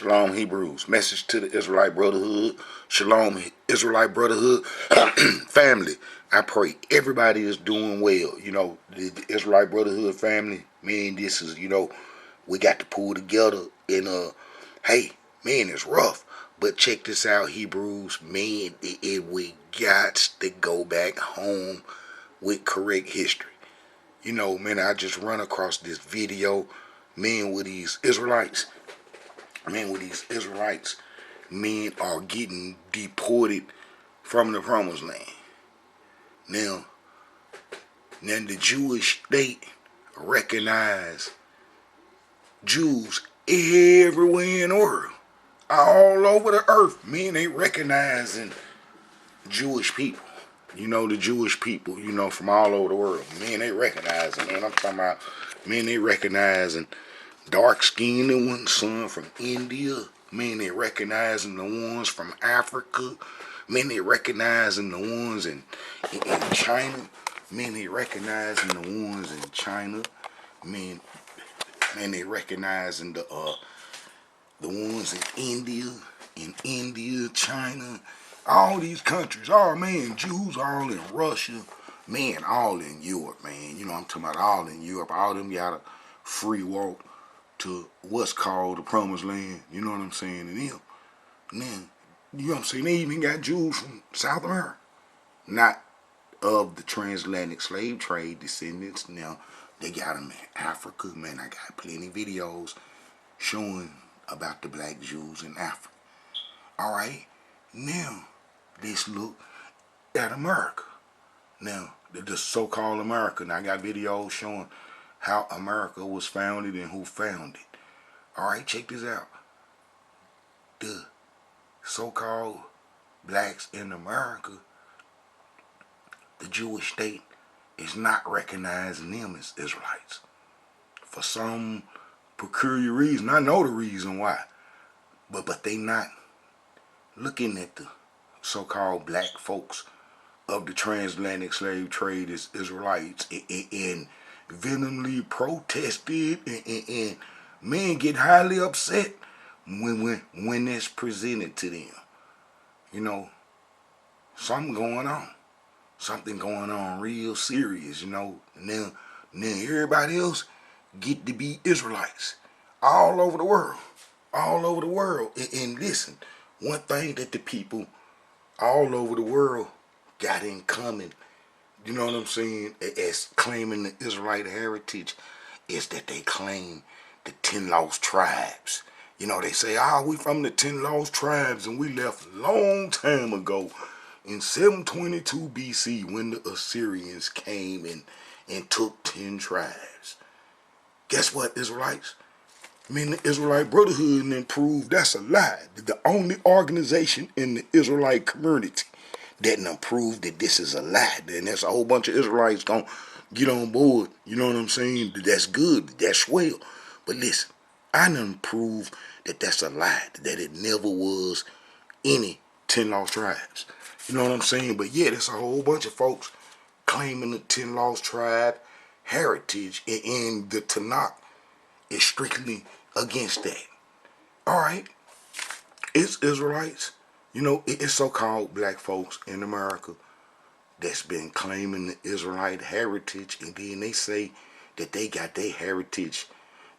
Shalom Hebrews. Message to the Israelite Brotherhood. Shalom Israelite Brotherhood. Family, I pray everybody is doing well. You know, the Israelite Brotherhood family, man, this is, we got to pull together and, hey, man, it's rough. But check this out, Hebrews. Man, we got to go back home with correct history. You know, man, I just run across this video, man, with these Israelites. Man, men are getting deported from the promised land. Now the Jewish state recognize Jews everywhere in the world, all over the earth. Men, they recognizing Jewish people. You know, the Jewish people, from all over the world. Man, they recognizing, man, I'm talking about, men, they recognizing dark-skinned ones, some from India. Man, they recognizing the ones from Africa. Man, they recognizing the ones in China. Man, they recognizing the ones in China. Man, they recognizing the ones in India, China, all these countries. Oh man, Jews all in Russia. Man, all in Europe, man. You know, I'm talking about all in Europe. All them got a free walk to what's called the promised land. You know what I'm saying? And then, you know what I'm saying? They even got Jews from South America. Not of the transatlantic slave trade descendants. Now, they got them in Africa. Man, I got plenty of videos showing about the black Jews in Africa. Alright, now, let's look at America. Now, the so-called America. Now, I got videos showing how America was founded and who founded it. Alright, check this out. The so-called blacks in America, the Jewish state is not recognizing them as Israelites. For some peculiar reason. I know the reason why. But they not looking at the so-called black folks of the transatlantic slave trade as Israelites and vehemently protested and men get highly upset when it's presented to them. You know, something going on real serious, and then everybody else get to be Israelites all over the world. And listen, one thing that the people all over the world got in common, you know what I'm saying, as claiming the Israelite heritage, is that they claim the 10 lost tribes. You know, they say, we from the 10 lost tribes, and we left a long time ago in 722 BC when the Assyrians came and took 10 tribes. Guess what, Israelites? I mean, the Israelite Brotherhood and proved that's a lie. The only organization in the Israelite community that proved that this is a lie. Then there's a whole bunch of Israelites gonna get on board. You know what I'm saying? That's good. That's swell. But listen, I done proved that that's a lie. That it never was any 10 lost tribes. You know what I'm saying? But yeah, there's a whole bunch of folks claiming the 10 lost tribe heritage, and the Tanakh is strictly against that. Alright, it's Israelites, it's so-called black folks in America that's been claiming the Israelite heritage, and then they say that they got their heritage,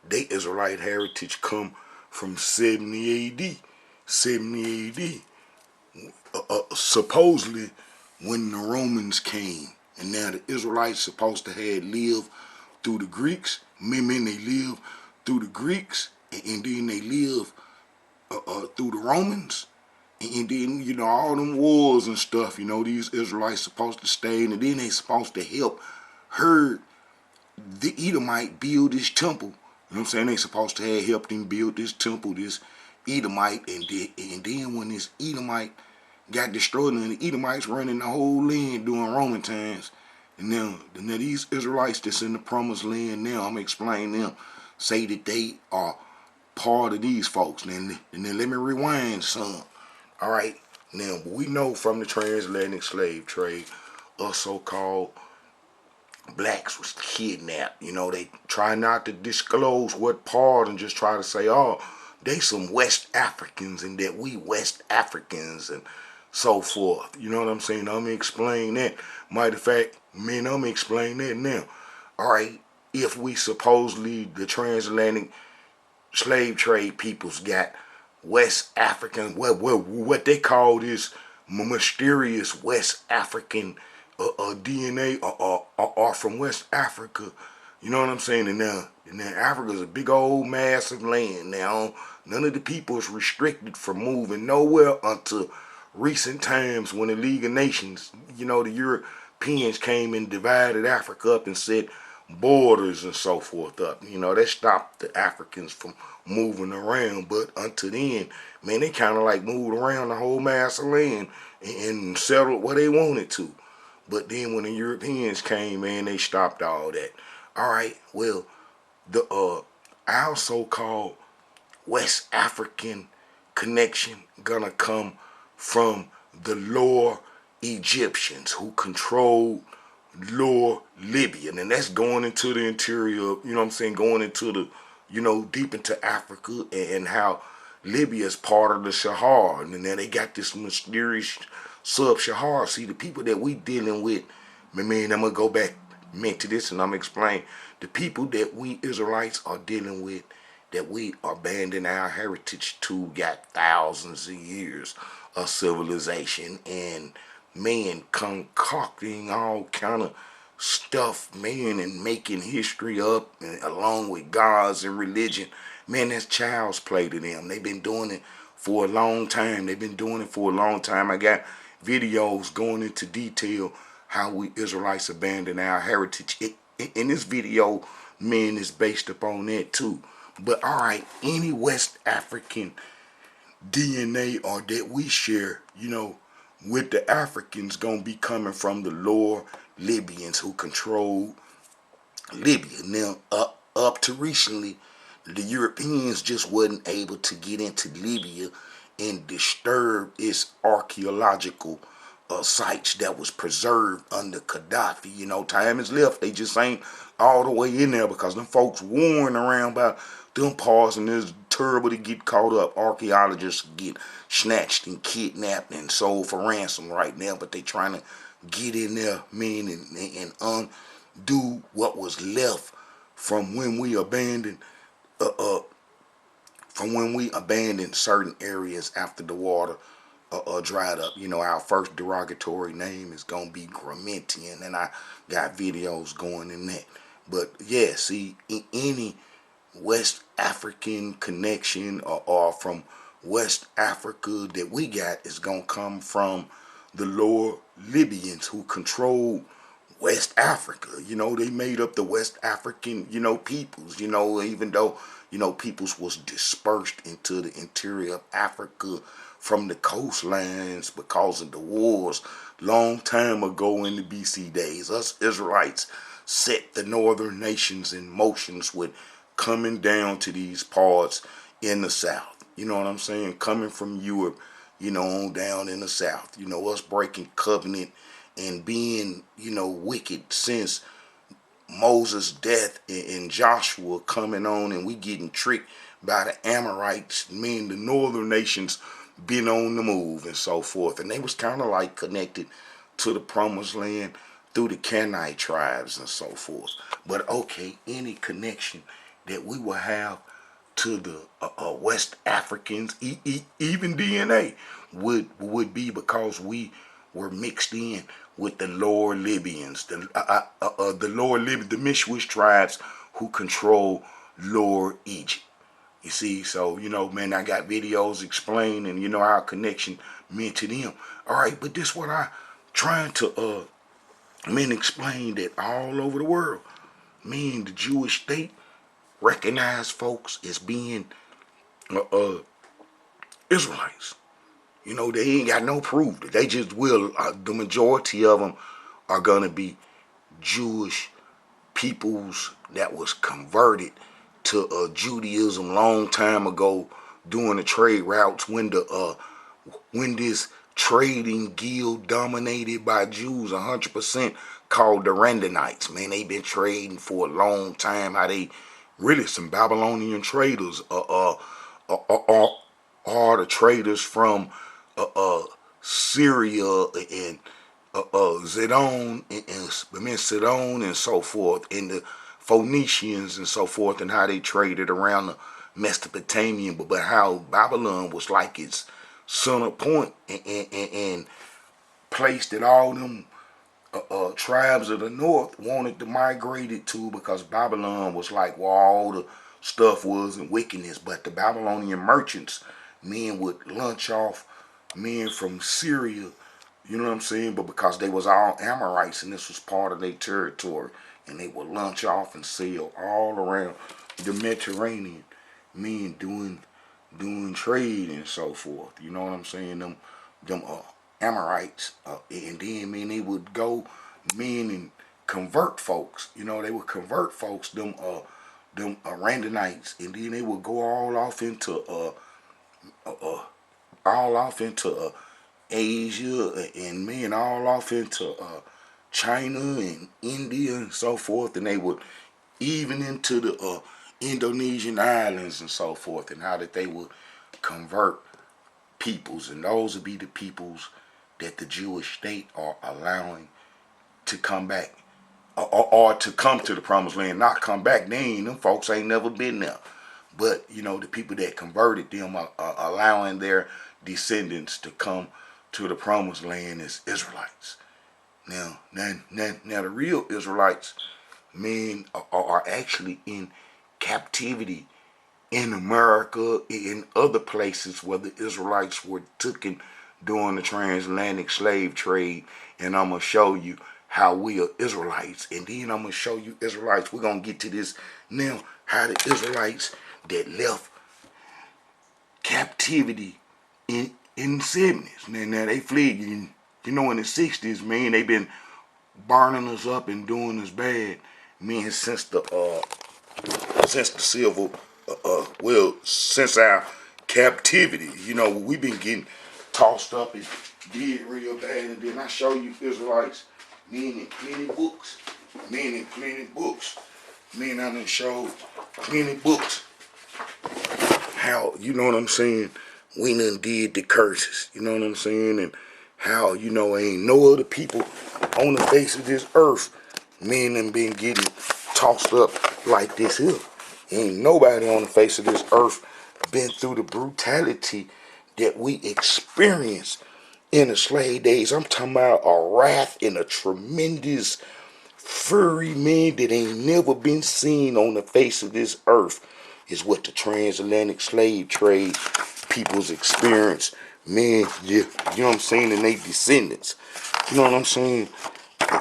their Israelite heritage come from 70 AD. 70 AD. Supposedly when the Romans came, and now the Israelites supposed to have lived through the Greeks. Men, they lived through the Greeks, and then they lived through the Romans, and then all them wars and stuff. These Israelites supposed to stay, and then they supposed to help herd the Edomite build this temple. You know what I'm saying? They supposed to have helped him build this temple, this Edomite, and then when this Edomite got destroyed, and the Edomites running the whole land during Roman times. And now these Israelites that's in the promised land now, I'm explaining them, say that they are part of these folks. And then let me rewind some. Alright, now we know from the transatlantic slave trade, us so-called blacks was kidnapped. They try not to disclose what part and just try to say, they some West Africans and that we West Africans and so forth. You know what I'm saying? I'm gonna explain that. Matter of fact, man, I'm gonna explain that now. All right, if we supposedly the transatlantic slave trade peoples got West African, what they call this mysterious West African DNA are from West Africa. You know what I'm saying? And now Africa is a big old massive land. Now none of the people is restricted from moving nowhere until recent times when the League of Nations, the Europeans came and divided Africa up and set borders and so forth up. That stopped the Africans from moving around. But until then, man, they kind of like moved around the whole mass of land and settled where they wanted to. But then when the Europeans came, man, they stopped all that. All right, well, the our so-called West African connection gonna come from the Lower Egyptians who controlled Lower Libya, and that's going into the interior, going into the, deep into Africa, and how Libya is part of the Sahara, and then they got this mysterious sub-Sahara. See, the people that we dealing with, man, I'm gonna go back to this and I'm gonna explain. The people that we Israelites are dealing with, that we are abandoning our heritage to, got thousands of years of civilization and man concocting all kind of stuff, man, and making history up, and along with gods and religion. Man, that's child's play to them. They've been doing it for a long time. I got videos going into detail how we Israelites abandon our heritage. In this video, man, is based upon that too. But all right, any West African DNA or that we share, with the Africans gonna be coming from the Lower Libyans who control Libya. Now, up to recently, the Europeans just wasn't able to get into Libya and disturb its archaeological sites that was preserved under Gaddafi. Time is left. They just ain't all the way in there because them folks warring around about them parts, and it's terrible to get caught up. Archaeologists get snatched and kidnapped and sold for ransom right now, but they trying to get in there, man, and undo what was left from when we abandoned certain areas after the water dried up. Our first derogatory name is gonna be Gramentian, and I got videos going in that. But yeah, see, any West African connection or from West Africa that we got is gonna come from the Lower Libyans who control West Africa. They made up the West African, peoples, even though, peoples was dispersed into the interior of Africa from the coastlines because of the wars long time ago in the BC days. Us Israelites set the northern nations in motions with coming down to these parts in the south. You know what I'm saying? Coming from Europe, on down in the south. Us breaking covenant and being, wicked since Moses' death and Joshua coming on, and we getting tricked by the Amorites, meaning the northern nations been on the move and so forth. And they was kind of like connected to the promised land through the Canaanite tribes and so forth. But okay, any connection that we will have to the West Africans, even DNA, would be because we were mixed in with the Lower Libyans, the Lower Libya, the Mishwish tribes who control Lower Egypt. You see, so, man, I got videos explaining, our connection meant to them. All right, but this what I trying to, explain that all over the world, the Jewish state recognize folks as being Israelites. They ain't got no proof. They just will. The majority of them are going to be Jewish peoples that was converted to Judaism long time ago during the trade routes when this trading guild dominated by Jews 100% called the Randanites. Man, they been trading for a long time. How they really some Babylonian traders all the traders from Syria and Zidon and Sidon and so forth, and the Phoenicians and so forth, and how they traded around the Mesopotamian, but how Babylon was like its center point, and place that all them tribes of the north wanted to migrate it to, because Babylon was like where all the stuff was and wickedness. But the Babylonian merchants, men would lunch off men from Syria, you know what I'm saying? But because they was all Amorites and this was part of their territory, and they would lunch off and sail all around the Mediterranean, men doing trade and so forth. You know what I'm saying? Them Amorites, and then man, they would go men and convert folks. You know, they would convert folks, them Randanites, and then they would go all off into Asia, and men all off into China and India and so forth, and they would even into the Indonesian islands and so forth, and how that they would convert peoples, and those would be the peoples that the Jewish state are allowing to come back, or to come to the promised land. Not come back, them folks ain't never been there. But you know, the people that converted them are allowing their descendants to come to the promised land as Israelites. Now the real Israelites, men, are actually in captivity in America, in other places where the Israelites were taken during the transatlantic slave trade. And I'm going to show you how we are Israelites. And then I'm going to show you Israelites. We're going to get to this now, how the Israelites that left captivity in the 70s. Now they fled, you know, in the 60s, man, they been burning us up and doing us bad, man, since the civil, since our captivity. You know, we've been getting tossed up and did real bad. And then I show you Israelites, men in plenty books, men I done showed plenty books how, you know what I'm saying, we done did the curses, you know what I'm saying, and how, you know, ain't no other people on the face of this earth, men done been getting tossed up like this here. Ain't nobody on the face of this earth been through the brutality that we experienced in the slave days. I'm talking about a wrath and a tremendous fury, man, that ain't never been seen on the face of this earth, is what the transatlantic slave trade people's experience, man, you know what I'm saying, and they descendants. You know what I'm saying?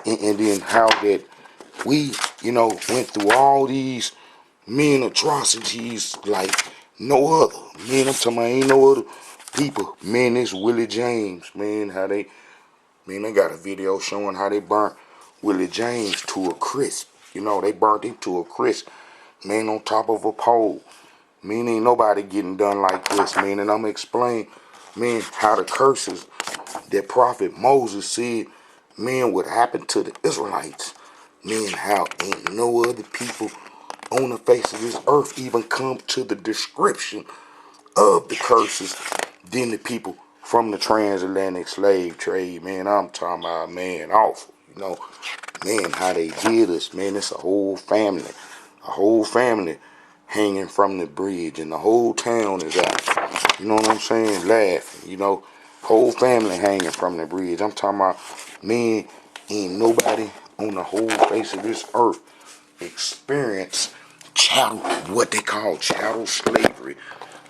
And then how that we, you know, went through all these men atrocities like no other. Man, I'm talking about ain't no other people. Man, this Willie James, man, they got a video showing how they burnt Willie James to a crisp. You know, they burnt him to a crisp, man, on top of a pole. Man, ain't nobody getting done like this, man. And I'm going to explain, man, how the curses that Prophet Moses said, man, would happen to the Israelites. Man, how ain't no other people on the face of this earth even come to the description of the curses than the people from the transatlantic slave trade, man. I'm talking about, man, awful. You know, man, how they did us, man. It's a whole family hanging from the bridge, and the whole town is out. You know what I'm saying? Laughing, you know. Whole family hanging from the bridge. I'm talking about, man, ain't nobody on the whole face of this earth experience chattel, what they call chattel slavery,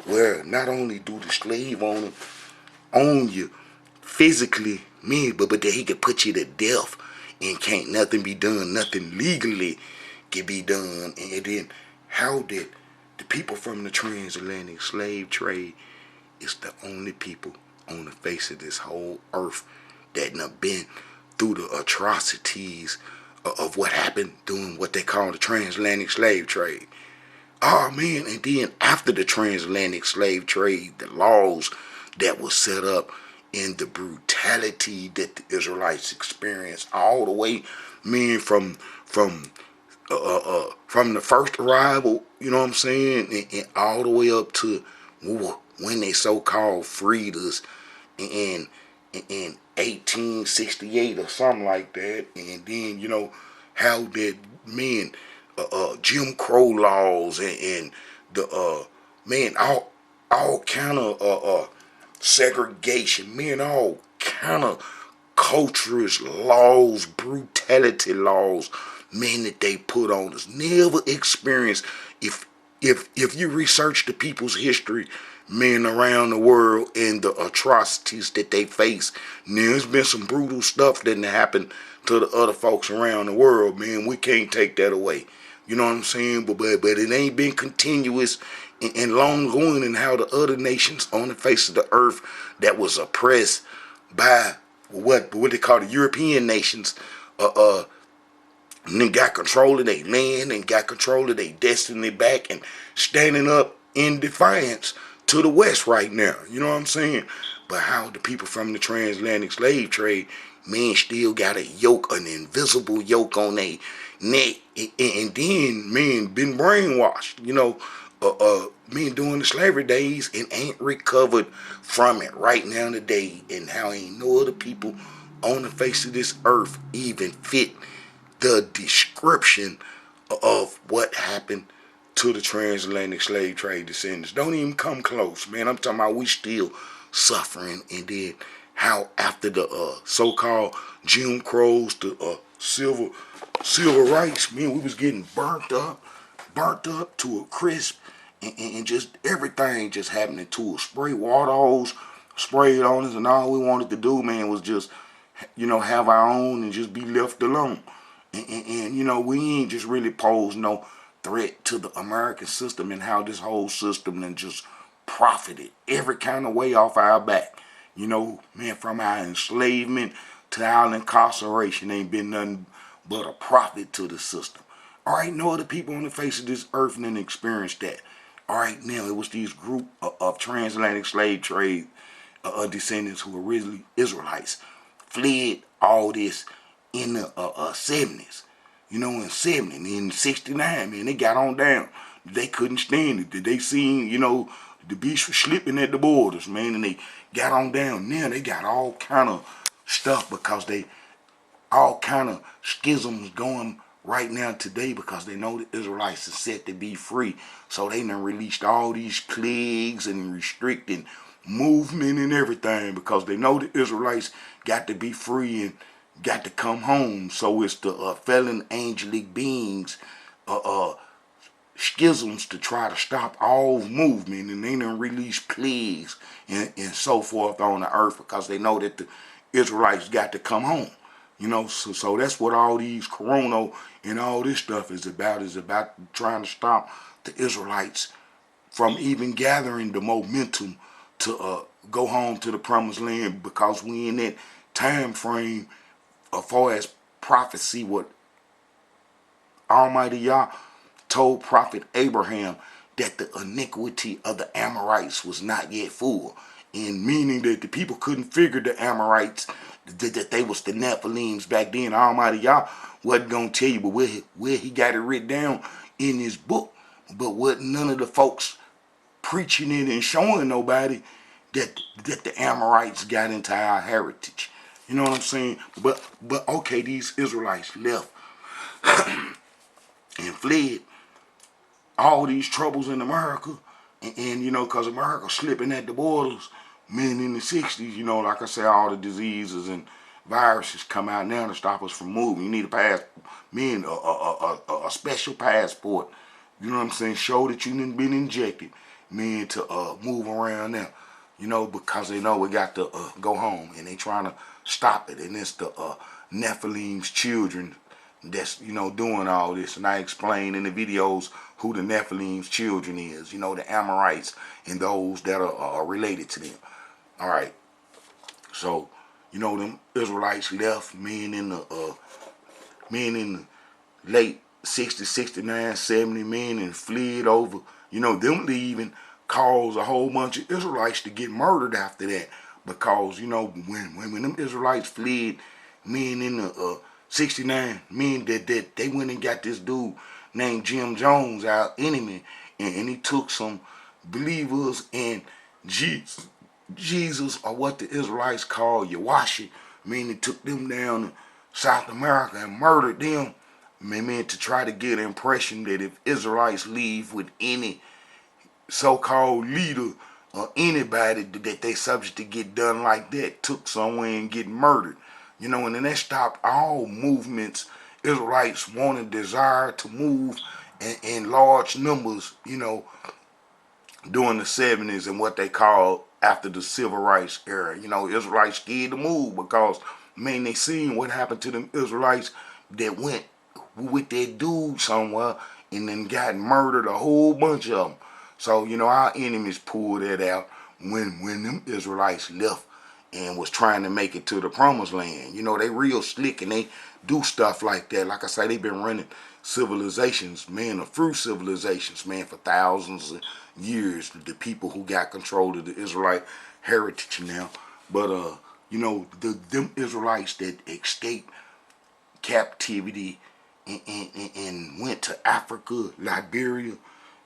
where not only do the slave owner own you physically, man, but that he could put you to death, and can't nothing be done, nothing legally can be done. And then how did the people from the transatlantic slave trade is the only people on the face of this whole earth that have been through the atrocities of what happened during what they call the transatlantic slave trade. Oh man, and then after the transatlantic slave trade, the laws that were set up and the brutality that the Israelites experienced all the way, man, from the first arrival, you know what I'm saying, and all the way up to when they so-called freed us in 1868 or something like that, and then how that men Jim Crow laws and the man all kind of segregation, man, all kind of cultures, laws, brutality laws, man, that they put on us. Never experienced. If you research the people's history, men around the world and the atrocities that they face, there's been some brutal stuff that happened to the other folks around the world, man. We can't take that away. You know what I'm saying? But it ain't been continuous and long going in how the other nations on the face of the earth that was oppressed by what they call the European nations, and then got control of their land and got control of their destiny back and standing up in defiance to the West right now. You know what I'm saying? But how the people from the transatlantic slave trade, man, still got a yoke, an invisible yoke on their neck, and then, man, been brainwashed, men during the slavery days and ain't recovered from it right now today, and how ain't no other people on the face of this earth even fit the description of what happened to the transatlantic slave trade descendants. Don't even come close, man. I'm talking about we still suffering, and then how after the so-called Jim Crows, the civil rights, man, we was getting burnt up to a crisp, and just everything just happening to us. Spray water hose sprayed on us, and all we wanted to do, man, was just have our own and just be left alone. And we ain't just really posed no threat to the American system and how this whole system then just profited every kind of way off our back. Man, from our enslavement to our incarceration ain't been nothing but a profit to the system. All right, no other people on the face of this earth didn't experience that. All right, now it was these group of transatlantic slave trade descendants who were originally Israelites, fled all this in the 70s, in 70, and in 69, man, they got on down. They couldn't stand it. Did they seen, the beast was slipping at the borders, man, and they got on down. Now they got all kind of stuff because they, all kind of schisms going right now today because they know the Israelites are set to be free. So they done released all these plagues and restricting movement and everything because they know the Israelites got to be free and got to come home. So it's the fallen angelic beings schisms to try to stop all movement, and they done release plagues and so forth on the earth because they know that the Israelites got to come home. So that's what all these corona and all this stuff is about trying to stop the Israelites from even gathering the momentum to go home to the promised land, because we in that time frame as far as prophecy, what Almighty Yah told Prophet Abraham, that the iniquity of the Amorites was not yet full, and meaning that the people couldn't figure the Amorites, that they was the Nephilims back then. Almighty Yah wasn't gonna tell you, but where he got it written down in his book, but what none of the folks preaching it and showing nobody that the Amorites got into our heritage. You know what I'm saying? But okay, these Israelites left and fled all these troubles in America, and because America slipping at the borders, men in the 60s, like I say, all the diseases and viruses come out now to stop us from moving. You need a pass, men, a special passport, you know what I'm saying, show that you done been injected, men, to move around now, because they know we got to go home, and they trying to stop it, and it's the Nephilim's children that's doing all this. And I explain in the videos who the Nephilim's children is, the Amorites and those that are related to them. All right, so them Israelites left, men in the late 60, 69, 70, men, and fled over. Them leaving caused a whole bunch of Israelites to get murdered after that, because when them Israelites fled, men in the 69, men that they went and got this dude named Jim Jones, our enemy, and he took some believers in Jesus, or what the Israelites call Yawashi, meaning took them down to South America and murdered them, meant to try to get an impression that if Israelites leave with any so-called leader or anybody that they subject to get done like that, took somewhere and get murdered. And then that stopped all movements. Israelites wanted, desire to move in large numbers, during the 70s and what they call after the civil rights era. Israelites scared to move because, man, they seen what happened to them Israelites that went with their dude somewhere and then got murdered, a whole bunch of them. So, our enemies pulled that out when them Israelites left and was trying to make it to the promised land. They real slick and they do stuff like that. Like I say, they've been running civilizations, man, or through civilizations, man, for thousands of years. The people who got control of the Israelite heritage now. But, them Israelites that escaped captivity and went to Africa, Liberia,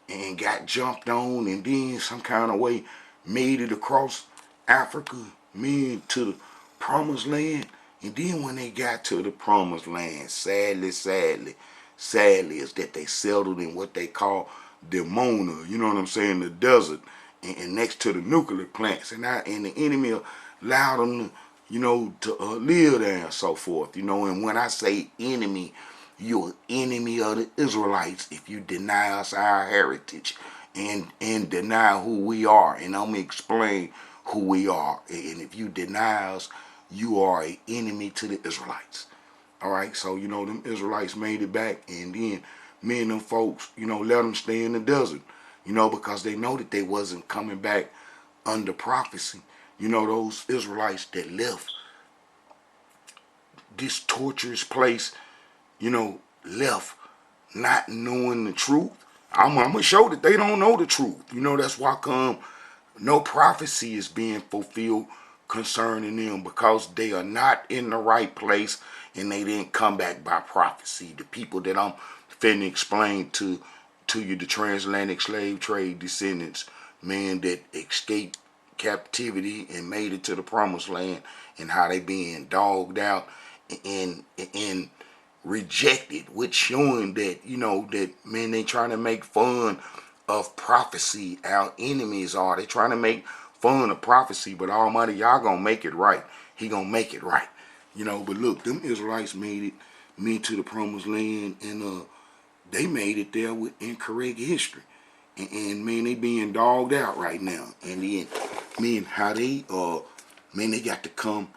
and got jumped on and then some kind of way made it across Africa, man, to the promised land. And then when they got to the promised land, sadly, is that they settled in what they call Demona, you know what I'm saying, the desert, and next to the nuclear plants. And the enemy allowed them to live there and so forth. And when I say enemy, you're an enemy of the Israelites if you deny us our heritage and deny who we are. And I'm going to explain who we are. And if you deny us, you are an enemy to the Israelites. All right, so, them Israelites made it back, and then me and them folks, let them stay in the desert, because they know that they wasn't coming back under prophecy. Those Israelites that left this torturous place, left not knowing the truth. I'm going to show that they don't know the truth. That's why no prophecy is being fulfilled concerning them, because they are not in the right place and they didn't come back by prophecy. The people that I'm finna explain to you, the transatlantic slave trade descendants, man, that escaped captivity and made it to the promised land, and how they being dogged out and rejected, which showing that, that, man, they trying to make fun of prophecy. Our enemies are. They trying to make fun of prophecy, but Almighty, y'all gonna make it right. He gonna make it right. But look, them Israelites made it to the promised land, and they made it there with incorrect history. And man, they being dogged out right now. And then, man, how they they got to come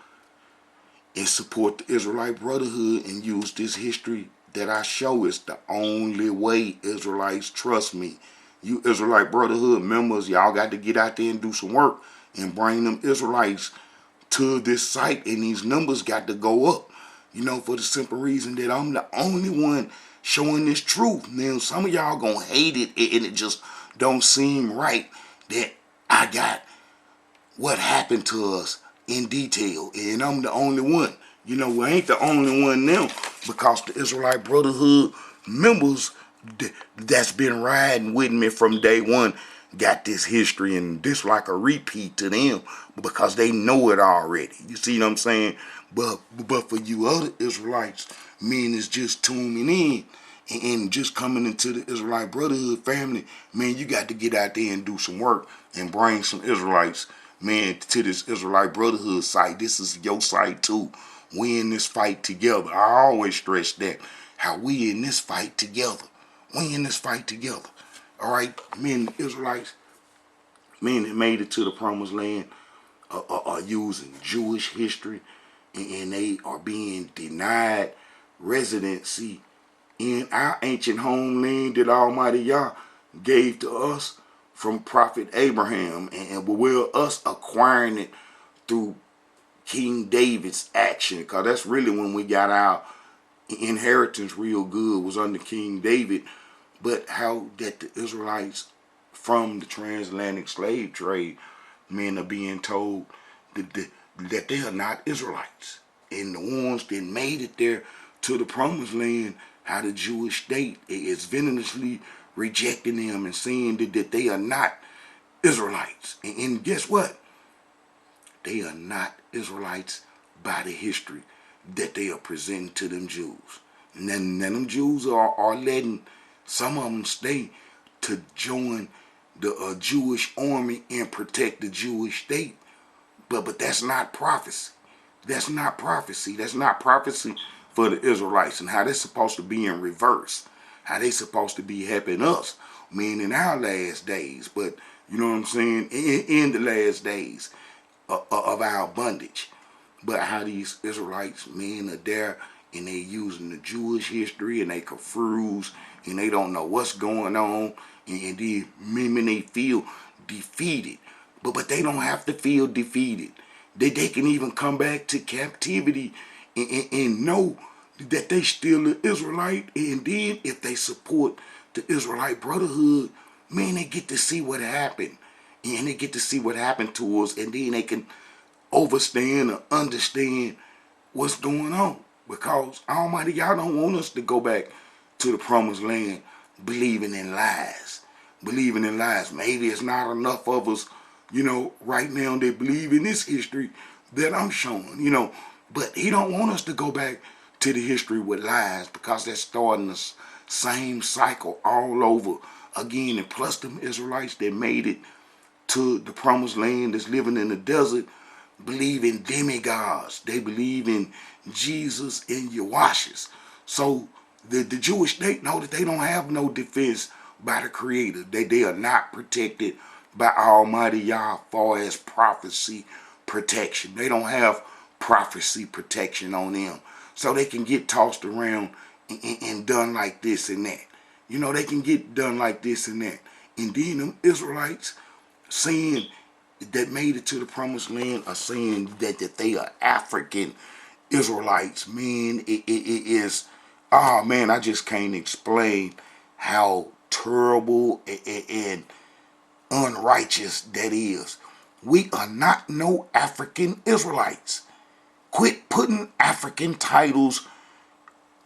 and support the Israelite Brotherhood and use this history that I show is the only way. Israelites, trust me. You Israelite Brotherhood members, y'all got to get out there and do some work and bring them Israelites to this site, and these numbers got to go up, for the simple reason that I'm the only one showing this truth. Now, some of y'all gonna hate it, and it just don't seem right that I got what happened to us in detail, and I'm the only one. I ain't the only one now, because the Israelite Brotherhood members that's been riding with me from day one got this history, and this like a repeat to them because they know it already. You see what I'm saying? But for you other Israelites, men is just tuning in and just coming into the Israelite Brotherhood family, man, you got to get out there and do some work and bring some Israelites, man, to this Israelite Brotherhood site. This is your site too. We in this fight together. I always stress that, how we in this fight together. We in this fight together. All right, men, the Israelites, men that made it to the promised land are using Jewish history, and they are being denied residency in our ancient homeland that Almighty Yah gave to us from Prophet Abraham, and we're us acquiring it through King David's action, because that's really when we got our inheritance real good, was under King David. But how that the Israelites from the transatlantic slave trade, men are being told that they are not Israelites, and the ones that made it there to the promised land, how the Jewish state is venomously rejecting them and saying that they are not Israelites. And guess what? They are not Israelites by the history that they are presenting to them Jews. And then them Jews are letting some of them stay to join the Jewish army and protect the Jewish state. But that's not prophecy. That's not prophecy. That's not prophecy for the Israelites, and how they're supposed to be in reverse. How they supposed to be helping us, meaning in our last days. But you know what I'm saying? In the last days of our bondage. But how these Israelites, men, are there and they using the Jewish history and they confused and they don't know what's going on, and then they feel defeated. But they don't have to feel defeated. They can even come back to captivity and know that they still an Israelite. And then if they support the Israelite Brotherhood, man, they get to see what happened. And they get to see what happened to us, and then they can overstand or understand what's going on. Because Almighty God don't want us to go back to the promised land believing in lies. Believing in lies. Maybe it's not enough of us, right now that believe in this history that I'm showing. But he don't want us to go back to the history with lies, because that's starting the same cycle all over again. And plus them Israelites that made it to the promised land that's living in the desert believe in demigods. They believe in Jesus and Yahweh. So the Jewish state know that they don't have no defense by the Creator. They are not protected by Almighty Yah far as prophecy protection. They don't have prophecy protection on them. So they can get tossed around and done like this and that. They can get done like this and that. And then them Israelites saying that made it to the promised land are saying that they are African Israelites. Man, it is, oh man, I just can't explain how terrible and unrighteous that is. We are not no African Israelites. Quit putting African titles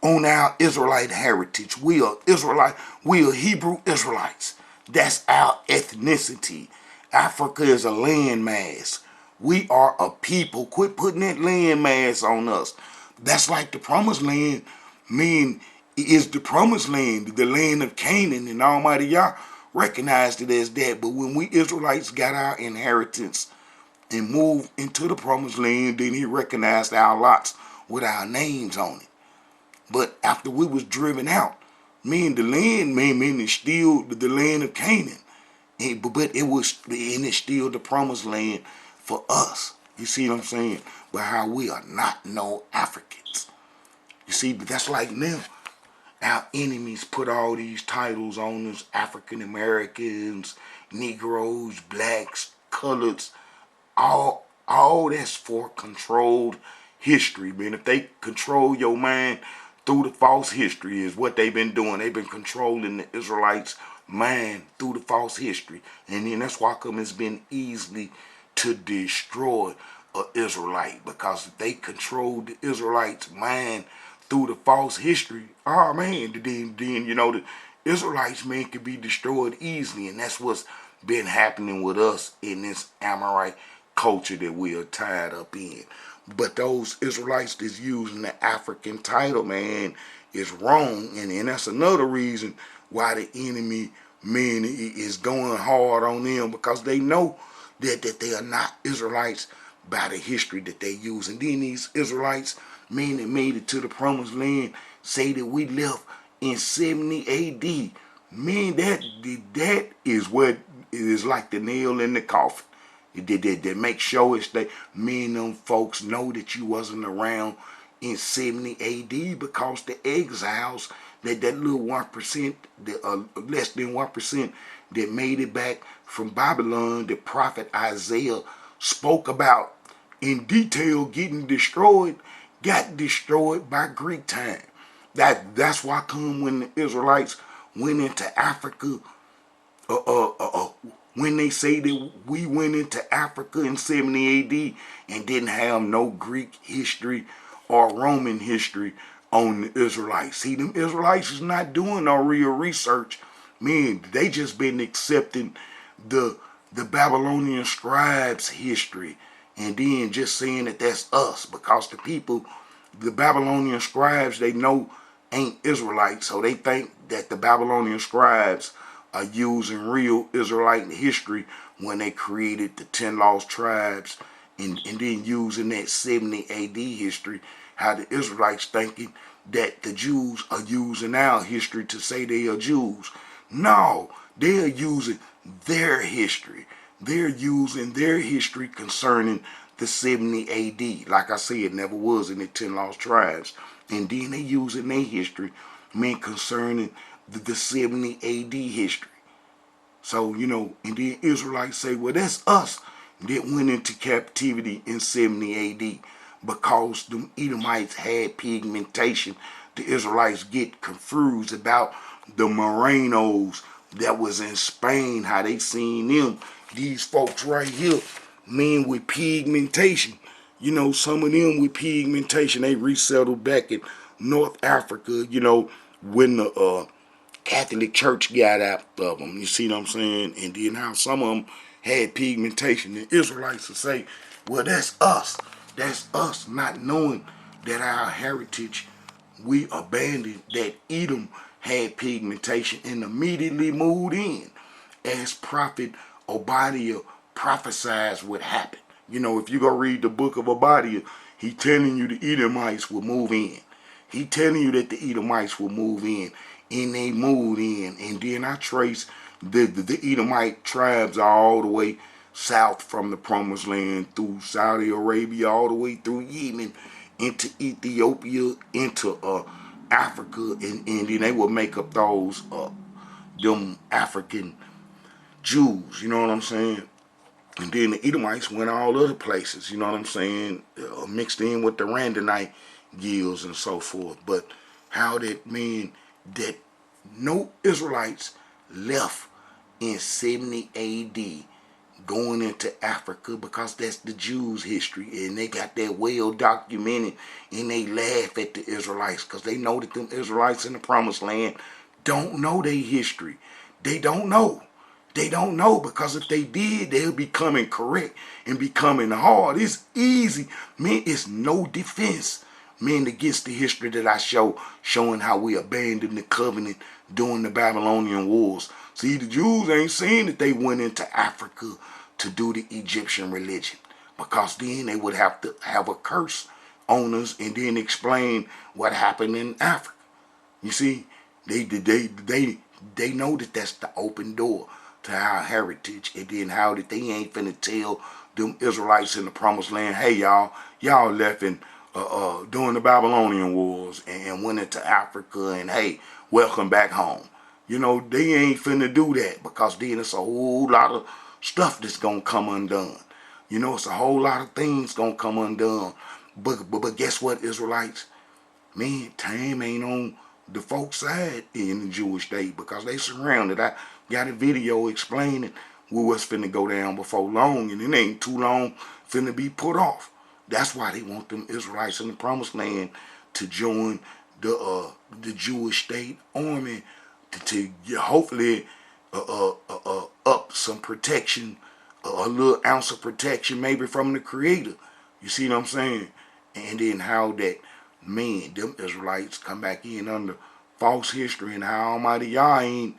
on our Israelite heritage. We are Israelite. We are Hebrew Israelites. That's our ethnicity. Africa is a landmass. We are a people. Quit putting that landmass on us. That's like the promised land. Is the promised land, the land of Canaan, and Almighty Yah recognized it as that. But when we Israelites got our inheritance and moved into the promised land, then he recognized our lots with our names on it. But after we was driven out, the land, it's still the land of Canaan. But it's still the promised land for us. You see what I'm saying? But how we are not no Africans. You see, but that's like now. Our enemies put all these titles on us: African Americans, Negroes, blacks, coloreds. All that's for controlled history, man. If they control your mind through the false history, is what they've been doing. They've been controlling the Israelites' mind through the false history. And then that's why it's been easily to destroy an Israelite. Because if they control the Israelites' mind through the false history, oh man, then the Israelites, man, can be destroyed easily. And that's what's been happening with us in this Amorite culture that we are tied up in. But those Israelites that's using the African title, man, is wrong. And that's another reason why the enemy, man, is going hard on them, because they know that they are not Israelites by the history that they use. And then these Israelites, man, that made it to the promised land, say that we left in 70 AD. Man, that is what is like the nail in the coffin. They make sure it's that me and them folks know that you wasn't around in 70 AD, because the exiles, that little 1%, less than 1% that made it back from Babylon, the prophet Isaiah spoke about in detail getting destroyed, got destroyed by Greek time. That's why when the Israelites went into Africa, when they say that we went into Africa in 70 AD and didn't have no Greek history or Roman history on the Israelites. See, them Israelites is not doing no real research. Man, they just been accepting the the Babylonian scribes' history, and then just saying that that's us, because the people, the Babylonian scribes, they know ain't Israelites, so they think that the Babylonian scribes are using real Israelite history when they created the 10 lost tribes, and then using that 70 AD history, how the Israelites thinking that the Jews are using our history to say they are Jews. No, they're using their history. They're using their history concerning the 70 AD. Like I said, never was in the 10 lost tribes. And then they using their history, concerning the 70 AD history. So, and then Israelites say, well, that's us that went into captivity in 70 AD because the Edomites had pigmentation. The Israelites get confused about the Morenos that was in Spain, how they seen them. These folks right here, men with pigmentation. Some of them with pigmentation, they resettled back in North Africa, when the Catholic Church got out of them. You see what I'm saying? And then how some of them had pigmentation. The Israelites will say, well, that's us. That's us, not knowing that our heritage, we abandoned that Edom had pigmentation and immediately moved in, as Prophet Obadiah prophesied would happen. If you go read the book of Obadiah, he telling you the Edomites will move in. He telling you that the Edomites will move in, and they moved in. And then I trace the Edomite tribes all the way south from the Promised Land through Saudi Arabia, all the way through Yemen, into Ethiopia, into Africa, and then they would make up those them African Jews. You know what I'm saying? And then the Edomites went all other places. You know what I'm saying? Mixed in with the Randonite guilds and so forth. But how that mean that no Israelites left in 70 AD going into Africa, because that's the Jews' history, and they got that well documented, and they laugh at the Israelites because they know that them Israelites in the Promised Land don't know their history. They don't know. They don't know, because if they did, they'll be coming correct and becoming hard. It's easy. Man, it's no defense, man, against the history that I showing how we abandoned the covenant during the Babylonian Wars. See, the Jews ain't saying that they went into Africa to do the Egyptian religion, because then they would have to have a curse on us and then explain what happened in Africa. You see, they know that that's the open door to our heritage, and then how that they ain't finna tell them Israelites in the Promised Land, hey y'all left in during the Babylonian Wars and went into Africa, and hey, welcome back home. They ain't finna do that, because then it's a whole lot of stuff that's gonna come undone. It's a whole lot of things gonna come undone. But guess what, Israelites? Man, time ain't on the folks' side in the Jewish state, because they surrounded. I got a video explaining what's finna go down before long, and it ain't too long finna be put off. That's why they want them Israelites in the Promised Land to join the Jewish state army to hopefully up some protection, a little ounce of protection maybe from the Creator. You see what I'm saying? And then how that, man, them Israelites come back in under false history, and how Almighty Yah ain't,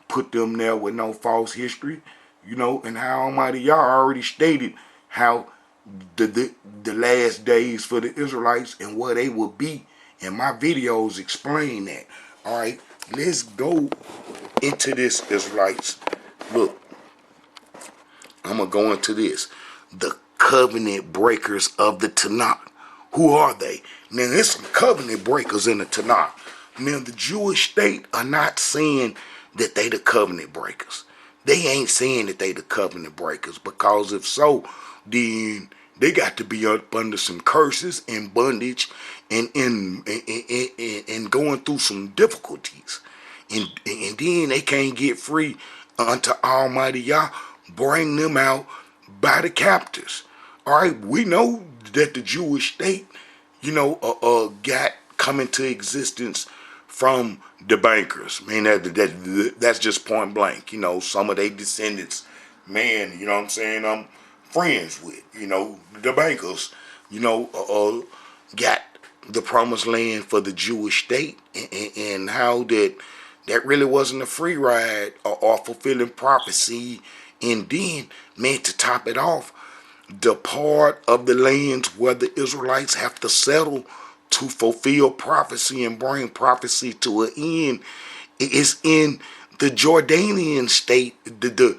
put them there with no false history, and how Almighty Yah already stated how the last days for the Israelites and where they will be. And my videos explain that. All right, let's go into this, Israelites. Look, I'm going to go into this. The covenant breakers of the Tanakh. Who are they? Now, there's some covenant breakers in the Tanakh. Now, the Jewish state are not saying that they the covenant breakers. They ain't saying that they the covenant breakers, because if so, then they got to be up under some curses and bondage and going through some difficulties. And then they can't get free unto Almighty Yah bring them out by the captors. All right, we know that the Jewish state, got come into existence from the bankers. I mean, that's just point blank. Some of their descendants man, you know what I'm saying, I'm friends with, the bankers, got the promised land for the Jewish state, and how that really wasn't a free ride or fulfilling prophecy. And then, man, to top it off, the part of the lands where the Israelites have to settle to fulfill prophecy and bring prophecy to an end is in the Jordanian state, the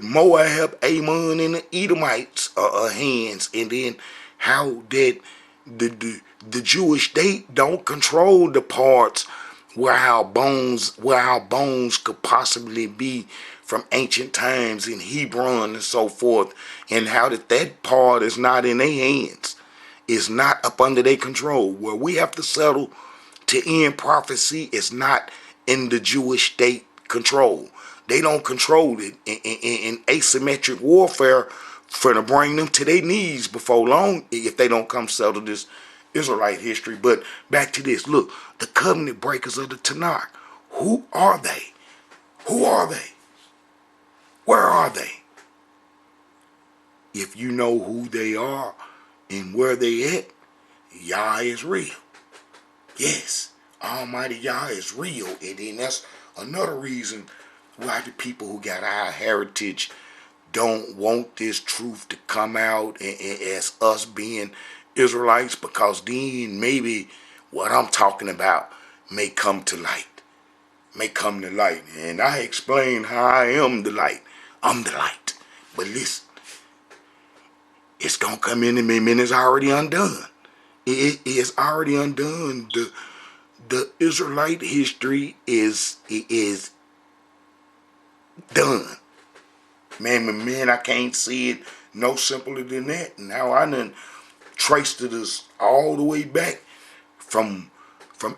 Moab, Ammon, and the Edomites hands, and then how that the Jewish state don't control the parts where our bones could possibly be from ancient times in Hebron and so forth, and how that part is not in their hands, is not up under their control. Where we have to settle to end prophecy is not in the Jewish state control. They don't control it in asymmetric warfare for to bring them to their knees before long if they don't come settle this Israelite history. But back to this. Look, the covenant breakers of the Tanakh. Who are they? Who are they? Where are they? If you know who they are and where they at, Yah is real. Yes, Almighty Yah is real. And then that's another reason why the people who got our heritage don't want this truth to come out as us being Israelites, because then maybe what I'm talking about may come to light. And I explain how I am the light. I'm the light. But listen, it's going to come in me, and it's already undone. It is already undone. The Israelite history is done. Man, I can't see it no simpler than that. Now I done traced it us all the way back from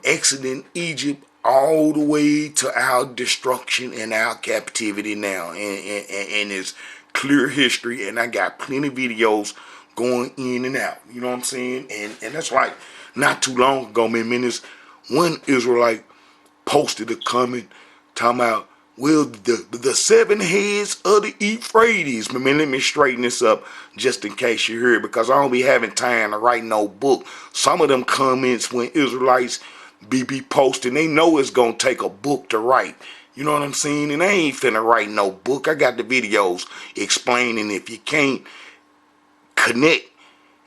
exiting Egypt all the way to our destruction and our captivity now. And it's clear history, and I got plenty of videos going in and out. You know what I'm saying? And that's like not too long ago, man, this one Israelite posted a comment talking about, well, the seven heads of the Euphrates. Man, let me straighten this up just in case you hear it, because I don't be having time to write no book. Some of them comments when Israelites be posting, they know it's going to take a book to write. You know what I'm saying? And I ain't finna write no book. I got the videos explaining. If you can't connect,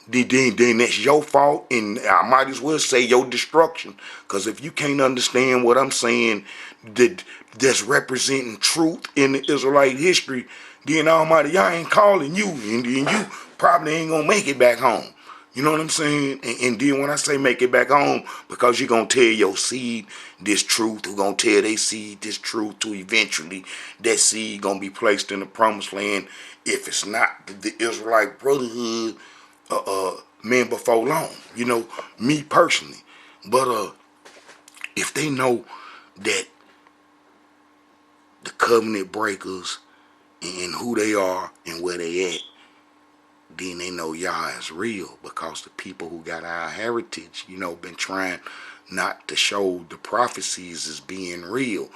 then that's your fault, and I might as well say your destruction. Because if you can't understand what I'm saying, that's representing truth in the Israelite history, then Almighty Yah ain't calling you, and then you probably ain't gonna make it back home. You know what I'm saying? And then when I say make it back home, because you're going to tell your seed this truth, who going to tell their seed this truth, to eventually that seed going to be placed in the promised land, if it's not the Israelite brotherhood, man, before long. Me personally. But if they know that the covenant breakers and who they are and where they at, then they know Yah is real, because the people who got our heritage, been trying not to show the prophecies as being real.